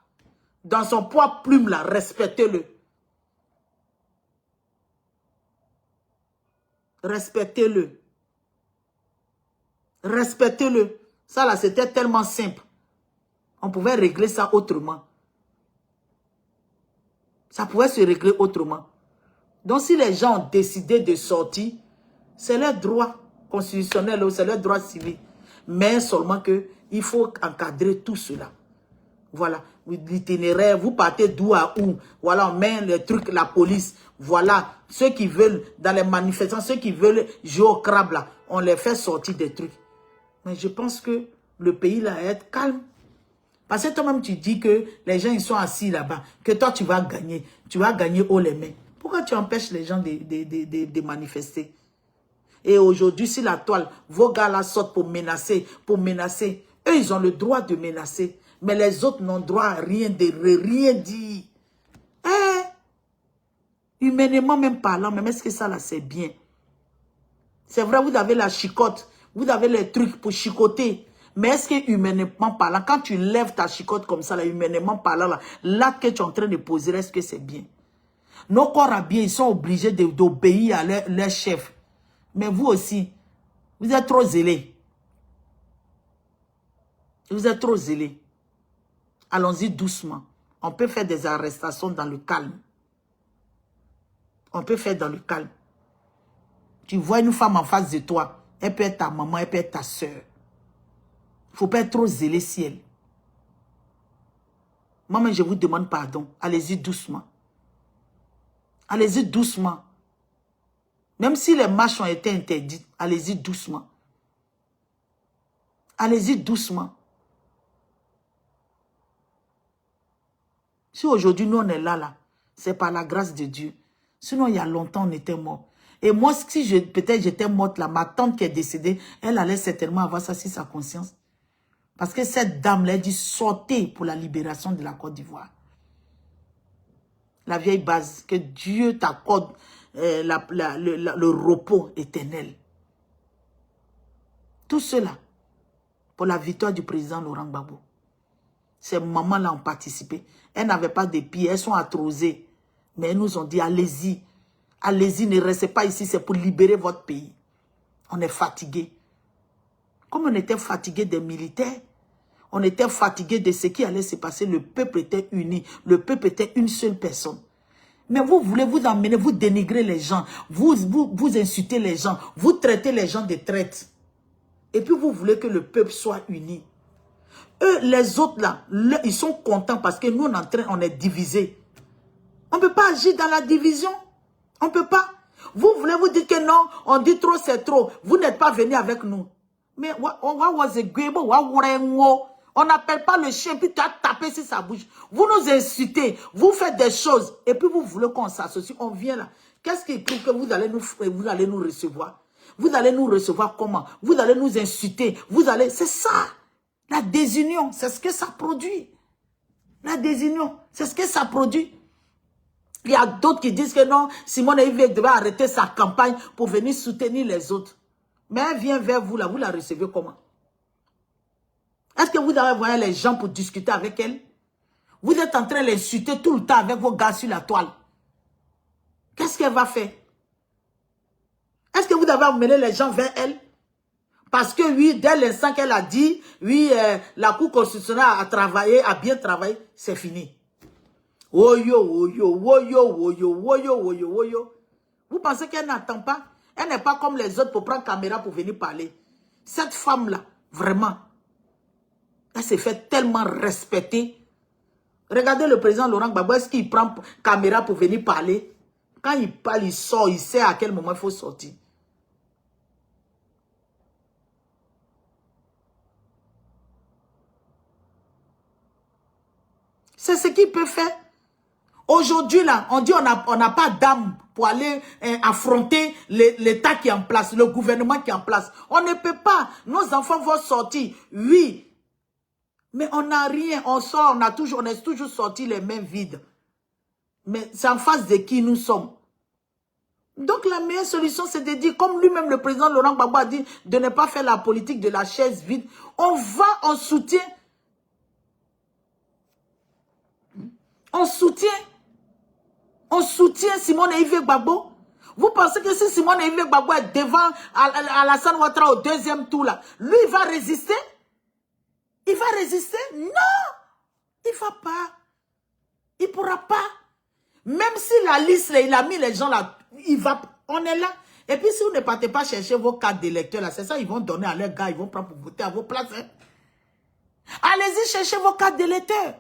Dans son poids plume, là, respectez-le. Respectez-le. Respectez-le. Ça, là, c'était tellement simple. On pouvait régler ça autrement. Ça pouvait se régler autrement. Donc, si les gens ont décidé de sortir, c'est leur droit constitutionnel, c'est leur droit civil. Mais seulement que il faut encadrer tout cela. Voilà. L'itinéraire, vous partez d'où à où. Voilà, on met les trucs, la police. Voilà. Ceux qui veulent, dans les manifestations, ceux qui veulent jouer au crabe, là, on les fait sortir des trucs. Mais je pense que le pays, là, va être calme. Parce que toi-même, tu dis que les gens, ils sont assis là-bas, que toi, tu vas gagner. Tu vas gagner haut les mains. Pourquoi tu empêches les gens de manifester? Et aujourd'hui, si la toile, vos gars là sortent pour menacer, eux, ils ont le droit de menacer. Mais les autres n'ont droit à rien dire. Humainement même parlant, même est-ce que ça là, c'est bien? C'est vrai, vous avez la chicotte, vous avez les trucs pour chicoter. Mais est-ce que humainement parlant, quand tu lèves ta chicotte comme ça, là, humainement parlant, là que tu es en train de poser, est-ce que c'est bien? Nos corps habillés, ils sont obligés d'obéir à leur chef. Mais vous aussi, vous êtes trop zélés. Vous êtes trop zélés. Allons-y doucement. On peut faire des arrestations dans le calme. On peut faire dans le calme. Tu vois une femme en face de toi, elle peut être ta maman, elle peut être ta soeur. Il ne faut pas être trop zélé si elle. Moi-même, je vous demande pardon. Allez-y doucement. Allez-y doucement. Même si les marches ont été interdites, allez-y doucement. Allez-y doucement. Si aujourd'hui, nous, on est là, c'est par la grâce de Dieu. Sinon, il y a longtemps, on était mort. Et moi, si peut-être j'étais morte là, ma tante qui est décédée, elle allait certainement avoir ça sur sa conscience. Parce que cette dame-là, elle dit sortez pour la libération de la Côte d'Ivoire. La vieille base, que Dieu t'accorde le repos éternel. Tout cela, pour la victoire du président Laurent Gbagbo. Ces mamans-là ont participé. Elles n'avaient pas de pieds, elles sont arthrosées. Mais elles nous ont dit, allez-y. Allez-y, ne restez pas ici, c'est pour libérer votre pays. On est fatigué. Comme on était fatigué des militaires, on était fatigué de ce qui allait se passer. Le peuple était uni. Le peuple était une seule personne. Mais vous voulez vous emmener, vous dénigrer les gens. Vous insultez les gens. Vous traitez les gens de traîtres. Et puis vous voulez que le peuple soit uni. Eux, les autres là, ils sont contents parce que nous, on est divisés. On ne peut pas agir dans la division. On ne peut pas. Vous voulez vous dire que non, on dit trop, c'est trop. Vous n'êtes pas venus avec nous. Mais on n'appelle pas le chien, puis tu as tapé sur sa bouche. Vous nous insultez, vous faites des choses, et puis vous voulez qu'on s'associe. On vient là. Qu'est-ce qui prouve que vous allez nous recevoir? Vous allez nous recevoir comment? Vous allez nous insulter. C'est ça. La désunion, c'est ce que ça produit. La désunion, c'est ce que ça produit. Il y a d'autres qui disent que non, Simone Veil devait arrêter sa campagne pour venir soutenir les autres. Mais elle vient vers vous là, vous la recevez comment? Est-ce que vous avez voyé les gens pour discuter avec elle? Vous êtes en train de l'insulter tout le temps avec vos gars sur la toile. Qu'est-ce qu'elle va faire? Est-ce que vous avez amené les gens vers elle? Parce que oui, dès l'instant qu'elle a dit, oui, la Cour constitutionnelle a travaillé, a bien travaillé, c'est fini. Oyo, oyo, oyo, oyo, oyo, oyo, oyo. Vous pensez qu'elle n'attend pas? Elle n'est pas comme les autres pour prendre caméra pour venir parler. Cette femme-là, vraiment, elle s'est fait tellement respecter. Regardez le président Laurent Gbagbo, est-ce qu'il prend caméra pour venir parler? Quand il parle, il sort, il sait à quel moment il faut sortir. C'est ce qu'il peut faire. Aujourd'hui, là, on dit on n'a pas d'âme pour aller affronter l'État qui est en place, le gouvernement qui est en place. On ne peut pas. Nos enfants vont sortir, oui. Mais on n'a rien. On sort, on est toujours sortis les mains vides. Mais c'est en face de qui nous sommes. Donc la meilleure solution, c'est de dire, comme lui-même le président Laurent Gbagbo a dit, de ne pas faire la politique de la chaise vide. On va, on soutient. On soutient Simone Veil Gbagbo. Vous pensez que si Simone Veil Gbagbo est devant Alassane Ouattara au deuxième tour, là, lui, il va résister? Il va résister? Non! Il ne va pas. Il ne pourra pas. Même si la liste, là, il a mis les gens là, on est là. Et puis si vous ne partez pas chercher vos cartes d'électeurs, là, c'est ça, ils vont donner à leurs gars, ils vont prendre pour voter à vos places. Hein. Allez-y chercher vos cartes d'électeurs.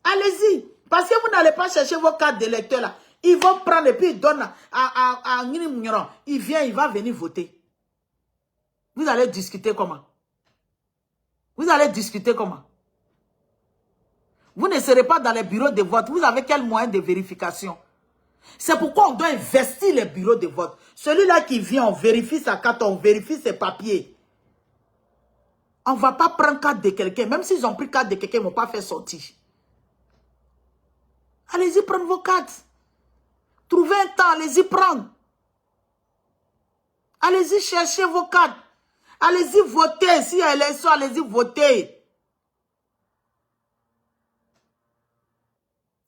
Allez-y. Parce que vous n'allez pas chercher vos cartes d'électeurs là. Ils vont prendre et puis ils donnent à Nginimugnon. Il vient, il va venir voter. Vous allez discuter comment? Vous allez discuter comment? Vous ne serez pas dans les bureaux de vote. Vous avez quel moyen de vérification? C'est pourquoi on doit investir les bureaux de vote. Celui-là qui vient, on vérifie sa carte, on vérifie ses papiers. On ne va pas prendre carte de quelqu'un. Même s'ils ont pris carte de quelqu'un, ils ne vont pas faire sortir. Allez-y prendre vos cartes. Trouvez un temps, allez-y prendre. Allez-y chercher vos cartes. Allez-y voter. Si il y a élection, allez-y voter.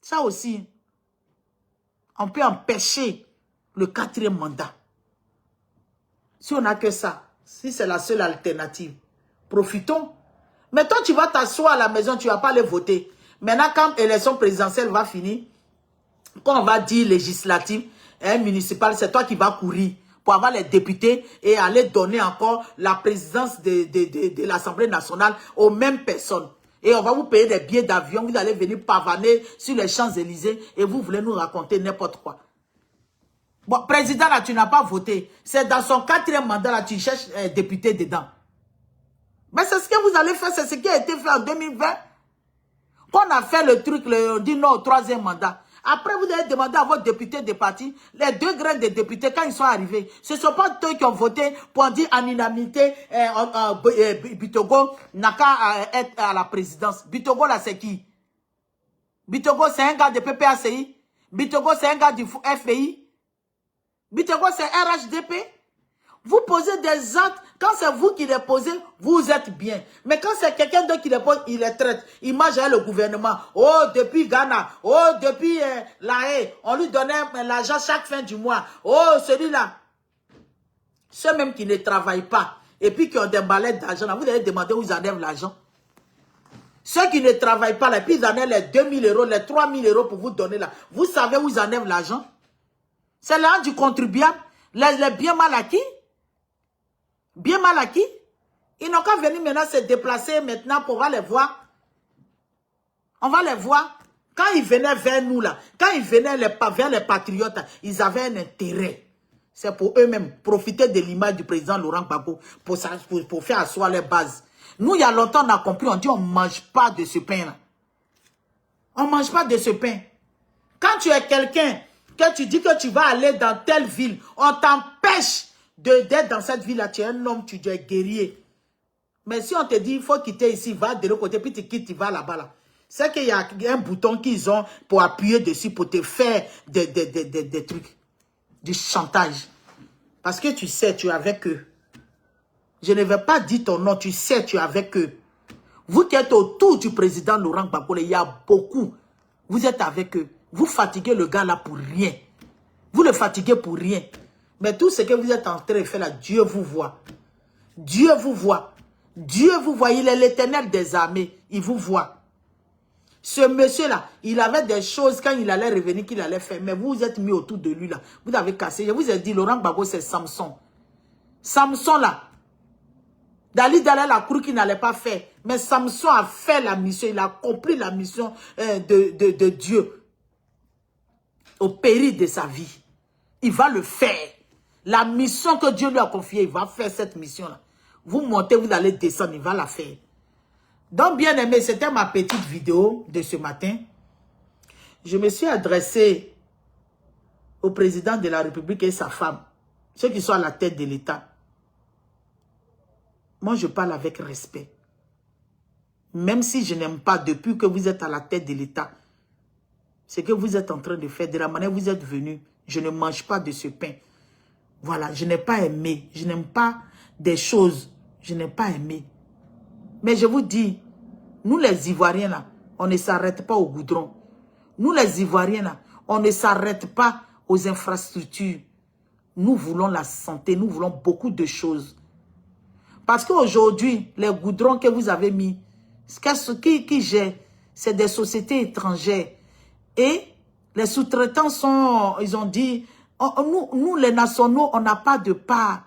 Ça aussi, on peut empêcher le 4e mandat. Si on n'a que ça, si c'est la seule alternative, profitons. Mais toi, tu vas t'asseoir à la maison, tu ne vas pas aller voter. Maintenant, quand l'élection présidentielle va finir, quand on va dire législative, municipale, c'est toi qui vas courir pour avoir les députés et aller donner encore la présidence de l'Assemblée nationale aux mêmes personnes. Et on va vous payer des billets d'avion, vous allez venir pavaner sur les Champs-Élysées et vous voulez nous raconter n'importe quoi. Bon, président, là, tu n'as pas voté. C'est dans son 4e mandat, là, tu cherches député dedans. Mais c'est ce que vous allez faire, c'est ce qui a été fait en 2020. Quand on a fait le truc, on dit non au 3e mandat. Après, vous allez demander à votre député de parti, les 2 grains de députés, quand ils sont arrivés, ce ne sont pas eux qui ont voté pour dire en unanimité, Bitogo n'a qu'à être à la présidence. Bitogo, là, c'est qui? Bitogo, c'est un gars de PPACI. Bitogo, c'est un gars du FPI. Bitogo, c'est RHDP. Vous posez des actes, quand c'est vous qui les posez, vous êtes bien. Mais quand c'est quelqu'un d'autre qui les pose, il les traite. Il mange le gouvernement. Oh, depuis Ghana. Oh, depuis la Haye. On lui donnait l'argent chaque fin du mois. Oh, celui-là. Ceux même qui ne travaillent pas, et puis qui ont des mallettes d'argent, vous allez demander où ils enlèvent l'argent. Ceux qui ne travaillent pas, là, puis ils enlèvent les 2 000 euros, les 3 000 euros pour vous donner là. Vous savez où ils enlèvent l'argent? C'est l'argent du contribuable. Les biens mal acquis. Bien mal acquis. Ils n'ont qu'à venir maintenant se déplacer maintenant pour voir les voir. On va les voir. Quand ils venaient vers nous là, quand ils venaient vers les patriotes, ils avaient un intérêt. C'est pour eux-mêmes profiter de l'image du président Laurent Gbagbo pour faire asseoir les bases. Nous, il y a longtemps, on a compris, on dit on ne mange pas de ce pain-là. On ne mange pas de ce pain. Quand tu es quelqu'un, que tu dis que tu vas aller dans telle ville, on t'empêche d'être dans cette ville-là. Tu es un homme, tu es guerrier. Mais si on te dit, il faut quitter ici, va de l'autre côté, puis tu quittes, tu vas là-bas. Là. C'est qu'il y a un bouton qu'ils ont pour appuyer dessus, pour te faire des trucs. Du chantage. Parce que tu sais, tu es avec eux. Je ne vais pas dire ton nom, tu sais, tu es avec eux. Vous qui êtes autour du président Laurent Gbagbo, il y a beaucoup. Vous êtes avec eux. Vous fatiguez le gars là pour rien. Vous le fatiguez pour rien. Mais tout ce que vous êtes en train de faire là, Dieu vous voit. Dieu vous voit. Dieu vous voit. Il est l'Éternel des armées. Il vous voit. Ce monsieur-là, il avait des choses quand il allait revenir qu'il allait faire. Mais vous vous êtes mis autour de lui là. Vous avez cassé. Je vous ai dit, Laurent Gbagbo, c'est Samson. Samson là. Dali d'aller à la cour qu'il n'allait pas faire. Mais Samson a fait la mission. Il a accompli la mission de Dieu. Au péril de sa vie. Il va le faire. La mission que Dieu lui a confiée, il va faire cette mission-là. Vous montez, vous allez descendre, il va la faire. Donc, bien aimé, c'était ma petite vidéo de ce matin. Je me suis adressé au président de la République et sa femme, ceux qui sont à la tête de l'État. Moi, je parle avec respect. Même si je n'aime pas, depuis que vous êtes à la tête de l'État, ce que vous êtes en train de faire, de la manière où vous êtes venu, je ne mange pas de ce pain. Voilà, je n'ai pas aimé. Je n'aime pas des choses. Je n'ai pas aimé. Mais je vous dis, nous les Ivoiriens là, on ne s'arrête pas au goudron. Nous les Ivoiriens là, on ne s'arrête pas aux infrastructures. Nous voulons la santé, nous voulons beaucoup de choses. Parce qu'aujourd'hui, les goudrons que vous avez mis, qui gèrent, c'est des sociétés étrangères. Et les sous-traitants sont, ils ont dit, nous les nationaux, on n'a pas de part.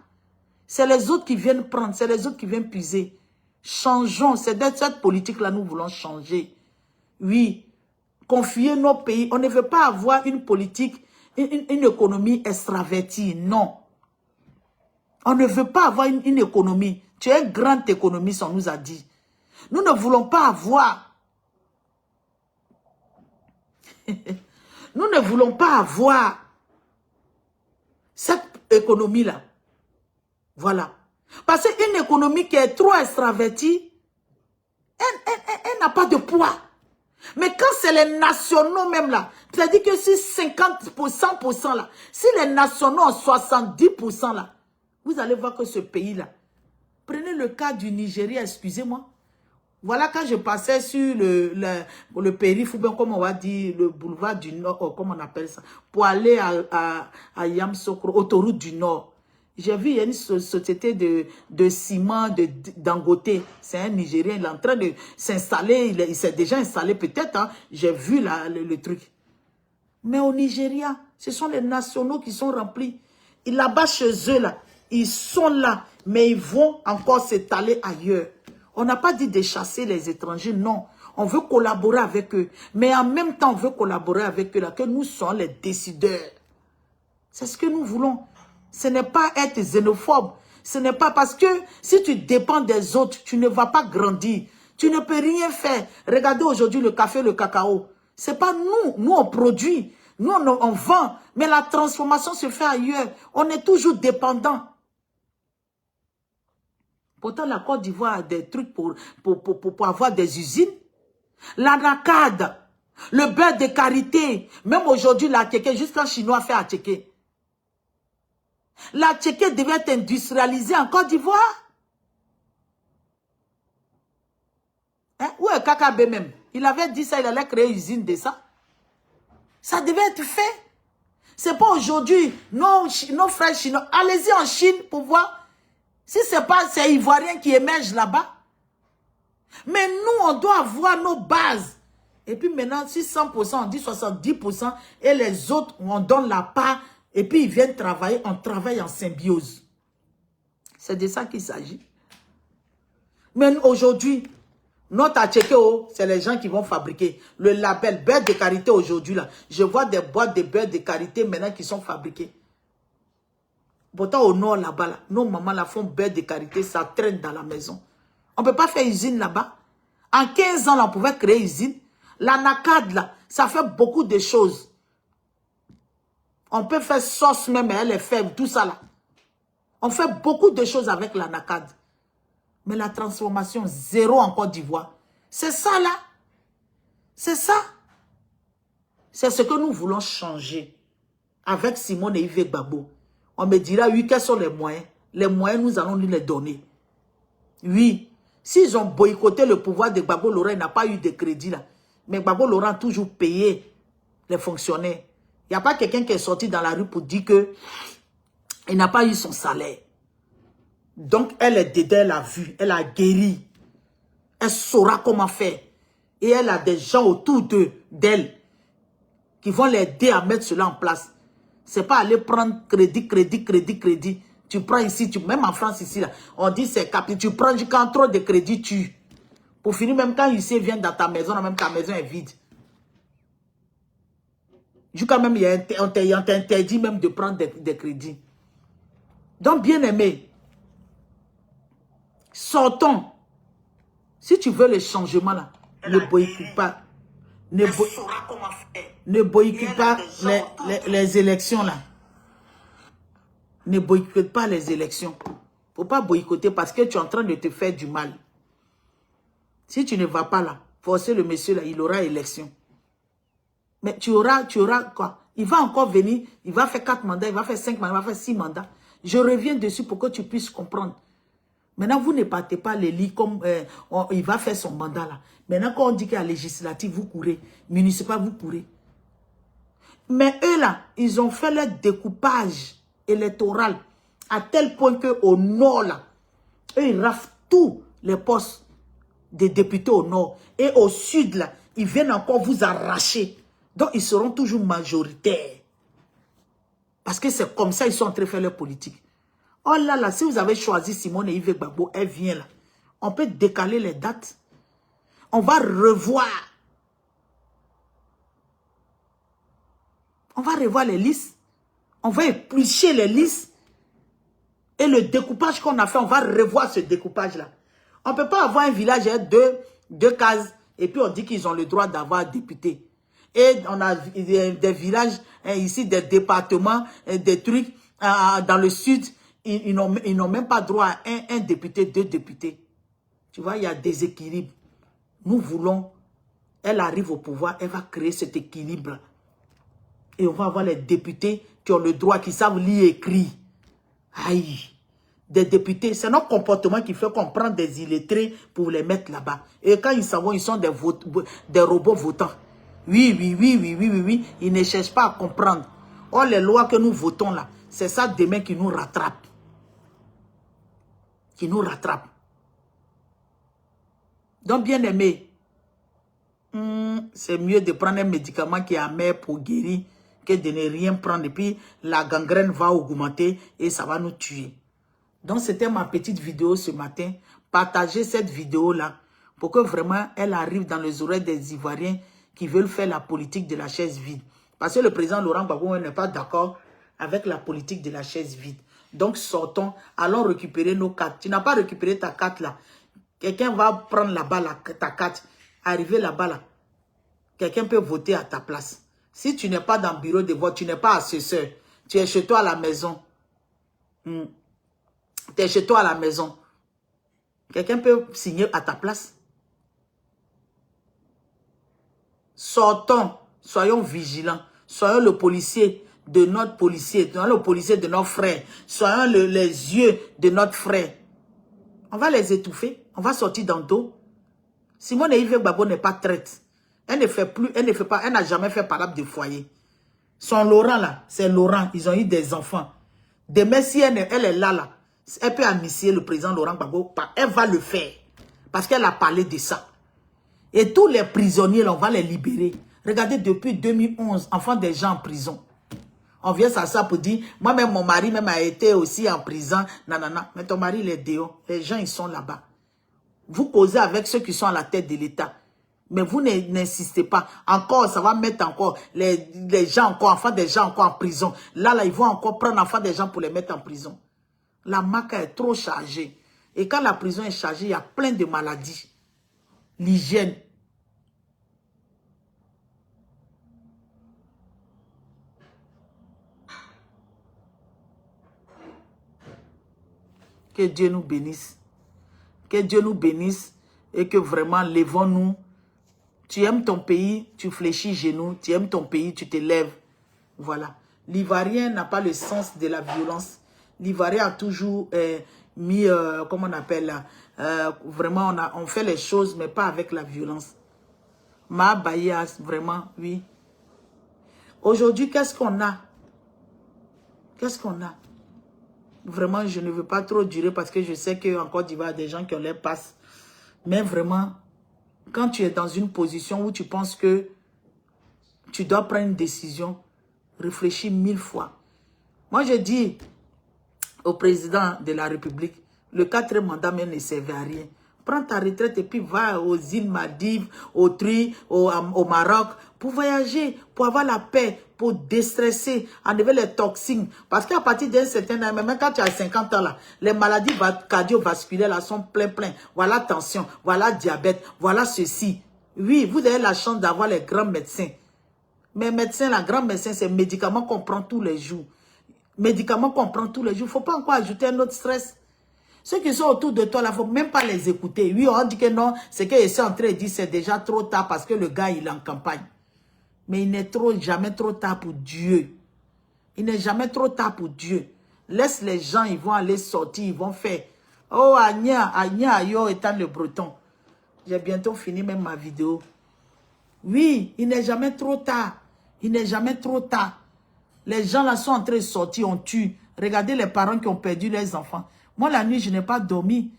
C'est les autres qui viennent prendre, c'est les autres qui viennent puiser. Changeons, c'est de cette politique-là, nous voulons changer. Oui, confier nos pays. On ne veut pas avoir une politique, une économie extravertie, non. On ne veut pas avoir une économie. Tu es une grande économiste, on nous a dit. Nous ne voulons pas avoir. Nous ne voulons pas avoir cette économie-là. Voilà. Parce qu'une économie qui est trop extravertie, elle n'a pas de poids. Mais quand c'est les nationaux même là, c'est-à-dire que si 50% là, si les nationaux ont 70% là, vous allez voir que ce pays-là, prenez le cas du Nigeria, excusez-moi. Voilà, quand je passais sur le périph', ou bien comme on va dire, le boulevard du Nord, comment on appelle ça, pour aller à Yamsokro, autoroute du Nord. J'ai vu, il y a une société de ciment, Dangote. C'est un Nigérien, il est en train de s'installer, il s'est déjà installé peut-être, hein. J'ai vu le truc. Mais au Nigeria, ce sont les nationaux qui sont remplis. Et là-bas, chez eux, là, ils sont là, mais ils vont encore s'étaler ailleurs. On n'a pas dit de chasser les étrangers, non. On veut collaborer avec eux. Mais en même temps, on veut collaborer avec eux, là, que nous sommes les décideurs. C'est ce que nous voulons. Ce n'est pas être xénophobe. Ce n'est pas parce que si tu dépends des autres, tu ne vas pas grandir. Tu ne peux rien faire. Regardez aujourd'hui le café, le cacao. C'est pas nous. Nous, on produit. Nous, on vend. Mais la transformation se fait ailleurs. On est toujours dépendant. Pourtant, la Côte d'Ivoire a des trucs pour avoir des usines. L'anacade, le beurre de karité. Même aujourd'hui, la tchéké, juste un Chinois fait à tchéké. La tchéké devait être industrialisée en Côte d'Ivoire. Hein? Où est KKB même? Il avait dit ça, il allait créer une usine de ça. Ça devait être fait. C'est pas aujourd'hui, nos frères chinois. Allez-y en Chine pour voir si c'est pas ces Ivoiriens qui émergent là-bas. Mais nous, on doit avoir nos bases. Et puis maintenant, si 100%, on dit 70%, et les autres, on donne la part, et puis ils viennent travailler, on travaille en symbiose. C'est de ça qu'il s'agit. Mais aujourd'hui, notre Atchékéo, c'est les gens qui vont fabriquer. Le label beurre de karité aujourd'hui, là. Je vois des boîtes de beurre de karité maintenant qui sont fabriquées. Pourtant, au nord, là-bas, là, nos mamans là, font beurre de karité, ça traîne dans la maison. On ne peut pas faire usine là-bas. En 15 ans, là, on pouvait créer usine. La NACAD, là, ça fait beaucoup de choses. On peut faire sauce même, elle est faible, tout ça là. On fait beaucoup de choses avec la NACAD. Mais la transformation, zéro en Côte d'Ivoire. C'est ça là. C'est ça. C'est ce que nous voulons changer. Avec Simone et Yves Gbagbo. On me dira, oui, quels sont les moyens? Les moyens, nous allons nous les donner. Oui. S'ils ont boycotté le pouvoir de Gbagbo Laurent, il n'a pas eu de crédit là. Mais Gbagbo Laurent a toujours payé les fonctionnaires. Il n'y a pas quelqu'un qui est sorti dans la rue pour dire qu'il n'a pas eu son salaire. Donc, elle est dedans, elle a vu, elle a guéri. Elle saura comment faire. Et elle a des gens autour d'elle qui vont l'aider à mettre cela en place. C'est pas aller prendre crédit. Tu prends ici, même en France ici, là, on dit c'est capital. Tu prends quand trop de crédit, pour finir, même quand ici vient dans ta maison, même ta maison est vide. Jusqu'à même, on t'interdit même de prendre des crédits. Donc, bien aimé, sortons. Si tu veux le changement, là, ne boycotte pas. Ne boycotte pas les élections, là. Ne boycotte pas les élections. Il ne faut pas boycotter parce que tu es en train de te faire du mal. Si tu ne vas pas là, forcer le monsieur là, il aura élection. Mais tu auras quoi? Il va encore venir, il va faire 4 mandats, il va faire 5 mandats, il va faire 6 mandats. Je reviens dessus pour que tu puisses comprendre. Maintenant, vous ne partez pas les lits comme il va faire son mandat là. Maintenant, quand on dit qu'il y a législative, vous courez. Municipal, vous courez. Mais eux là, ils ont fait leur découpage électoral à tel point qu'au nord là, eux, ils raflent tous les postes des députés au nord. Et au sud là, ils viennent encore vous arracher. Donc, ils seront toujours majoritaires. Parce que c'est comme ça ils sont en train de faire leur politique. Oh là là, si vous avez choisi Simone et Yves Gbagbo, elle vient là. On peut décaler les dates. On va revoir. On va revoir les listes. On va éplucher les listes. Et le découpage qu'on a fait, on va revoir ce découpage-là. On ne peut pas avoir un village avec deux cases et puis on dit qu'ils ont le droit d'avoir député. Et on a des villages ici, des départements, des trucs dans le sud. Ils n'ont même pas droit à un député, 2 députés. Tu vois, il y a des équilibres. Nous voulons, elle arrive au pouvoir, elle va créer cet équilibre. Et on va avoir les députés qui ont le droit, qui savent lire et écrire. Aïe, des députés, c'est notre comportement qui fait qu'on prend des illettrés pour les mettre là-bas. Et quand ils savent, ils sont des robots votants. Oui, ils ne cherchent pas à comprendre. Oh, les lois que nous votons là, c'est ça demain qui nous rattrape. Qui nous rattrape. Donc, bien aimé, c'est mieux de prendre un médicament qui est amer pour guérir que de ne rien prendre. Et puis, la gangrène va augmenter et ça va nous tuer. Donc, c'était ma petite vidéo ce matin. Partagez cette vidéo-là pour que vraiment, elle arrive dans les oreilles des Ivoiriens qui veulent faire la politique de la chaise vide. Parce que le président Laurent Gbagbo n'est pas d'accord avec la politique de la chaise vide. Donc, sortons, allons récupérer nos cartes. Tu n'as pas récupéré ta carte là. Quelqu'un va prendre là-bas ta carte, arriver là-bas là. quelqu'un peut voter à ta place. Si tu n'es pas dans le bureau de vote, tu n'es pas assesseur, tu es chez toi à la maison. Tu es chez toi à la maison. Quelqu'un peut signer à ta place. Sortons, soyons vigilants. Soyons le policier de notre policier. Soyons le policier de notre frère. Soyons les yeux de notre frère. On va les étouffer. On va sortir dans le dos. Simone Yves Gbagbo n'est pas traite. Elle ne fait plus, elle n'a jamais fait parable de foyer. Son Laurent là, c'est Laurent. Ils ont eu des enfants. Demain, si elle est là, elle peut amnistier le président Laurent Gbagbo. Elle va le faire. Parce qu'elle a parlé de ça. Et tous les prisonniers, là, on va les libérer. Regardez, depuis 2011, enfants des gens en prison. On vient ça pour dire, moi-même, mon mari même a été aussi en prison. Nanana. Mais ton mari, il est dehors. Les gens, ils sont là-bas. Vous causez avec ceux qui sont à la tête de l'État. Mais vous n'insistez pas. Encore, ça va mettre encore les gens encore, enfants des gens encore en prison. Là, ils vont encore prendre enfants des gens pour les mettre en prison. La maca est trop chargée. Et quand la prison est chargée, il y a plein de maladies. L'hygiène. Que Dieu nous bénisse. Que Dieu nous bénisse et que vraiment, lèvons-nous. Tu aimes ton pays, tu fléchis genoux. Tu aimes ton pays, tu te lèves. Voilà. L'Ivoirien n'a pas le sens de la violence. L'Ivoirien a toujours mis, comment on appelle là, vraiment, on fait les choses, mais pas avec la violence. Ma Bayas, vraiment, oui. Aujourd'hui, qu'est-ce qu'on a? Qu'est-ce qu'on a? Vraiment, je ne veux pas trop durer parce que je sais qu'en Côte d'Ivoire, il y a des gens qui ont les passes. Mais vraiment, quand tu es dans une position où tu penses que tu dois prendre une décision, réfléchis 1000 fois. Moi, je dis au président de la République, le 4e mandat même ne servait à rien. Prends ta retraite et puis va aux îles Maldives, au Tri, au Maroc, pour voyager, pour avoir la paix, pour déstresser, enlever les toxines. Parce qu'à partir d'un certain âge, même quand tu as 50 ans, là, les maladies cardiovasculaires là, sont plein. Voilà tension, voilà diabète, voilà ceci. Oui, vous avez la chance d'avoir les grands médecins. Mais médecins, la grande médecin, c'est médicaments qu'on prend tous les jours. Médicaments qu'on prend tous les jours. Il ne faut pas encore ajouter un autre stress. Ceux qui sont autour de toi, il ne faut même pas les écouter. Oui, on dit que non, c'est que c'est en train de dire c'est déjà trop tard parce que le gars, il est en campagne. Mais il n'est jamais trop tard pour Dieu. Il n'est jamais trop tard pour Dieu. Laisse les gens, ils vont aller sortir, ils vont faire. Oh, Agna, yo, étant le breton. J'ai bientôt fini même ma vidéo. Oui, il n'est jamais trop tard. Il n'est jamais trop tard. Les gens là sont en train de sortir, on tue. Regardez les parents qui ont perdu leurs enfants. Moi, la nuit, je n'ai pas dormi.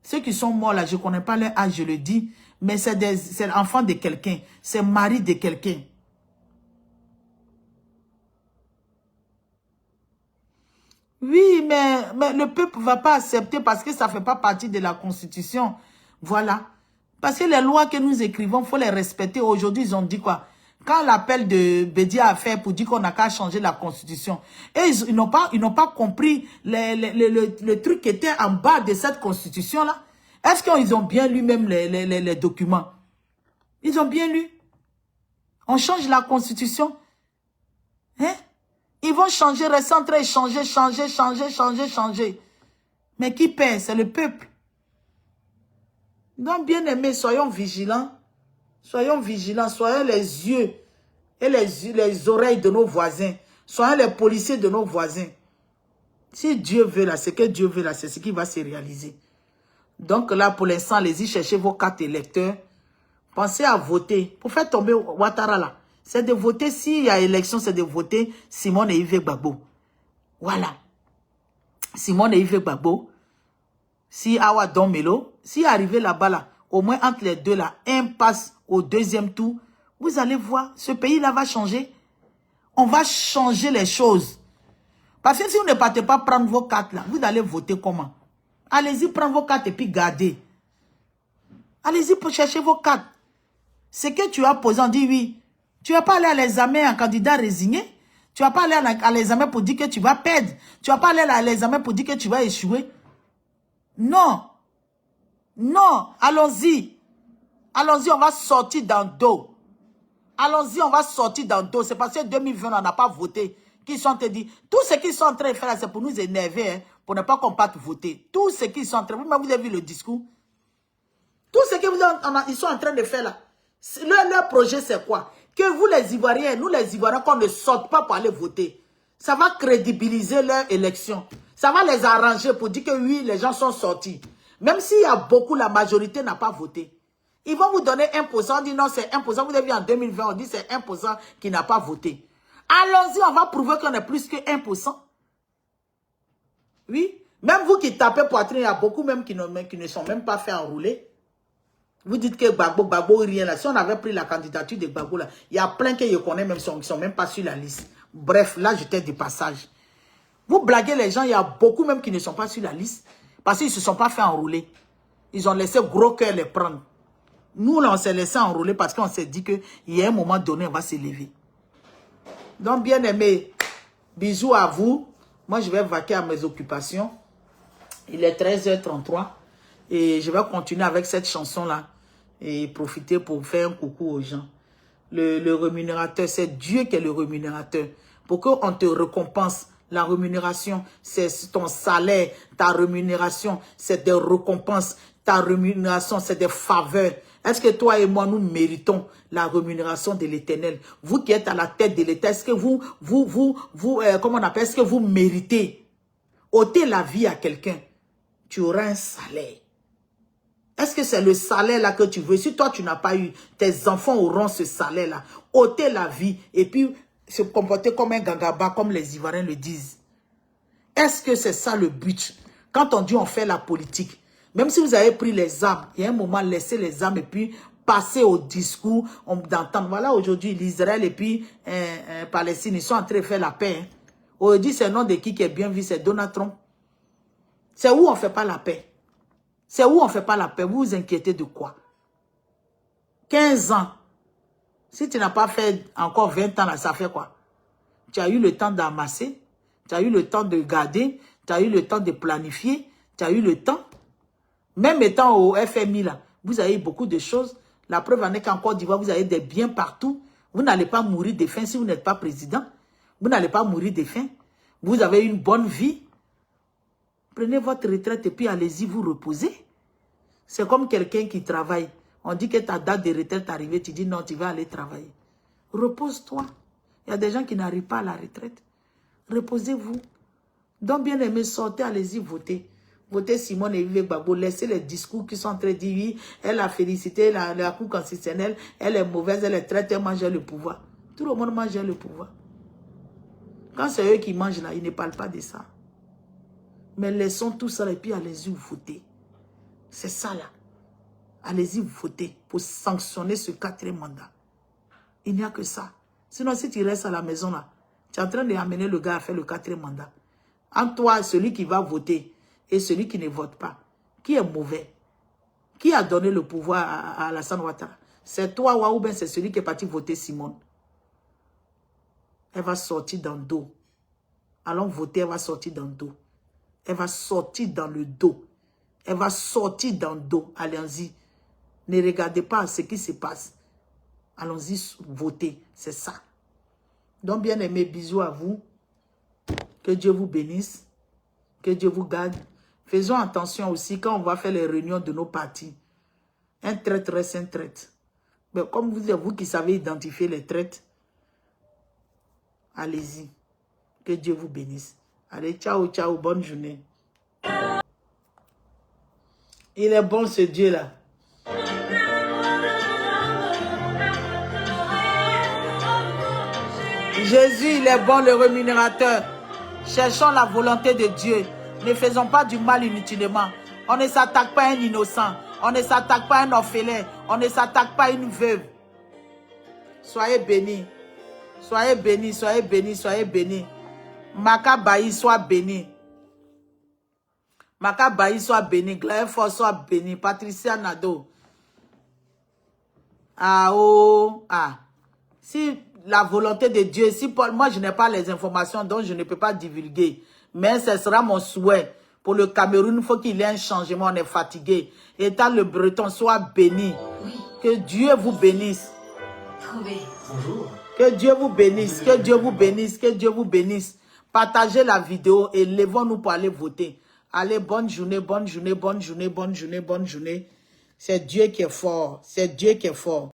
Ceux qui sont morts là, je ne connais pas leur âge, je le dis. Mais c'est l'enfant de quelqu'un. C'est mari de quelqu'un. Oui, mais le peuple ne va pas accepter parce que ça ne fait pas partie de la Constitution. Voilà. Parce que les lois que nous écrivons, il faut les respecter. Aujourd'hui, ils ont dit quoi? Quand l'appel de Bédia a fait pour dire qu'on n'a qu'à changer la Constitution, et ils n'ont pas compris le truc qui était en bas de cette Constitution-là. Est-ce qu'ils ont bien lu même les documents? Ils ont bien lu. On change la Constitution. Hein? Ils vont changer, rester en train de changer. Mais qui paie? C'est le peuple. Donc, bien aimés, soyons vigilants. Soyons vigilants, soyons les yeux et les oreilles de nos voisins. Soyons les policiers de nos voisins. Si Dieu veut là, c'est que Dieu veut là, c'est ce qui va se réaliser. Donc là, pour l'instant, allez-y chercher vos cartes électeurs. Pensez à voter. Pour faire tomber Ouattara là, c'est de voter, s'il y a élection, c'est de voter Simone Yves Gbagbo. Voilà. Simone Yves Gbagbo. Si Awa Don Melo, si arrivé là-bas là, au moins entre les deux là, un passe au deuxième tour, vous allez voir, ce pays-là va changer. On va changer les choses. Parce que si vous ne partez pas prendre vos cartes là, vous allez voter comment? Allez-y prendre vos cartes et puis gardez. Allez-y pour chercher vos cartes. Ce que tu as posé, on dit oui. Tu vas pas aller à l'examen en candidat résigné. Tu vas pas aller à l'examen pour dire que tu vas perdre. Tu vas pas aller à l'examen pour dire que tu vas échouer. Non. Non. Allons-y. Allons-y, on va sortir dans le dos. Allons-y, on va sortir dans le dos. C'est parce que 2020, on n'a pas voté. Qui sont te dit, tout ce qu'ils sont en train de faire, c'est pour nous énerver, hein, pour ne pas qu'on parte voter. Tout ce qu'ils sont en train de faire, vous avez vu le discours? Tout ce qu'ils sont en train de faire là, leur projet c'est quoi? Que vous les Ivoiriens, nous les Ivoiriens, qu'on ne sorte pas pour aller voter. Ça va crédibiliser leur élection. Ça va les arranger pour dire que oui, les gens sont sortis. Même s'il y a beaucoup, la majorité n'a pas voté. Ils vont vous donner 1%, on dit non, c'est 1%. Vous avez vu en 2020, on dit c'est 1% qui n'a pas voté. Allons-y, on va prouver qu'on est plus que 1%. Oui, même vous qui tapez poitrine, il y a beaucoup même qui ne sont même pas fait enrouler. Vous dites que Gbagbo, rien là. Si on avait pris la candidature de Gbagbo là, il y a plein que je connais même qui ne sont même pas sur la liste. Bref, là j'étais du passage. Vous blaguez les gens, il y a beaucoup même qui ne sont pas sur la liste. Parce qu'ils ne se sont pas fait enrouler. Ils ont laissé gros cœur les prendre. Nous là on s'est laissé enrouler parce qu'on s'est dit qu'il y a un moment donné on va s'élever. Donc bien aimé, bisous à vous. Moi je vais vaquer à mes occupations. Il est 13h33. Et je vais continuer avec cette chanson-là. Et profiter pour faire un coucou aux gens. Le rémunérateur, c'est Dieu qui est le rémunérateur. Pour qu'on te récompense, la rémunération, c'est ton salaire. Ta rémunération, c'est des récompenses. Ta rémunération, c'est des faveurs. Est-ce que toi et moi, nous méritons la rémunération de l'Éternel? Vous qui êtes à la tête de l'État, est-ce que comment on appelle, est-ce que vous méritez ôter la vie à quelqu'un? Tu auras un salaire. Est-ce que c'est le salaire-là que tu veux? Si toi, tu n'as pas eu, tes enfants auront ce salaire-là. Ôter la vie et puis se comporter comme un gangaba, comme les Ivoiriens le disent. Est-ce que c'est ça le but? Quand on dit on fait la politique, même si vous avez pris les armes, il y a un moment, laissez les armes et puis passer au discours d'entendre. Voilà, aujourd'hui, l'Israël et puis Palestine, ils sont en train de faire la paix. Hein. Aujourd'hui, c'est le nom de qui est bien vu, c'est Donald Trump. C'est où on ne fait pas la paix. C'est où on ne fait pas la paix. Vous vous inquiétez de quoi? 15 ans. Si tu n'as pas fait encore 20 ans, là, ça fait quoi? Tu as eu le temps d'amasser. Tu as eu le temps de garder. Tu as eu le temps de planifier. Tu as eu le temps. Même étant au FMI, là, vous avez beaucoup de choses. La preuve en est qu'en Côte d'Ivoire, vous avez des biens partout. Vous n'allez pas mourir de faim si vous n'êtes pas président. Vous n'allez pas mourir de faim. Vous avez une bonne vie. Prenez votre retraite et puis allez-y vous reposer. C'est comme quelqu'un qui travaille. On dit que ta date de retraite est arrivée. Tu dis non, tu vas aller travailler. Repose-toi. Il y a des gens qui n'arrivent pas à la retraite. Reposez-vous. Donc bien aimé, sortez, allez-y voter. Votez Simone et Yves Gbagbo. Laissez les discours qui sont en train de dire oui, elle a félicité la Cour constitutionnelle. Elle est mauvaise, elle est traite, elle mange le pouvoir. Tout le monde mange le pouvoir. Quand c'est eux qui mangent là, ils ne parlent pas de ça. Mais laissons tout ça et puis allez-y voter. C'est ça là. Allez-y voter pour sanctionner ce 4e mandat. Il n'y a que ça. Sinon, si tu restes à la maison là, tu es en train d'amener le gars à faire le 4e mandat. Entre toi, celui qui va voter et celui qui ne vote pas, qui est mauvais? Qui a donné le pouvoir à Alassane Ouattara? C'est toi ou bien c'est celui qui est parti voter Simone? Elle va sortir dans le dos. Allons voter, elle va sortir dans le dos. Elle va sortir dans le dos. Elle va sortir dans le dos. Allons-y. Ne regardez pas ce qui se passe. Allons-y voter. C'est ça. Donc, bien aimé, bisous à vous. Que Dieu vous bénisse. Que Dieu vous garde. Faisons attention aussi quand on va faire les réunions de nos partis. Un traître reste un traître. Mais comme vous qui savez identifier les traîtres, allez-y. Que Dieu vous bénisse. Allez, ciao, ciao, bonne journée. Il est bon ce Dieu-là. Jésus, il est bon le rémunérateur. Cherchons la volonté de Dieu. Ne faisons pas du mal inutilement. On ne s'attaque pas à un innocent. On ne s'attaque pas à un orphelin. On ne s'attaque pas à une veuve. Soyez bénis. Soyez bénis, soyez bénis, soyez bénis. Makabaï soit béni. Makabaï soit béni. Glaefort soit béni. Patricia Nado. Ah oh. Ah. Si la volonté de Dieu, si moi je n'ai pas les informations, donc je ne peux pas divulguer. Mais ce sera mon souhait. Pour le Cameroun, il faut qu'il y ait un changement. On est fatigué. État le Breton soit béni. Que Dieu vous bénisse. Bonjour. Que Dieu vous bénisse, que Dieu vous bénisse, que Dieu vous bénisse. Partagez la vidéo et levons-nous pour aller voter. Allez, bonne journée, bonne journée, bonne journée, bonne journée, bonne journée. C'est Dieu qui est fort, c'est Dieu qui est fort.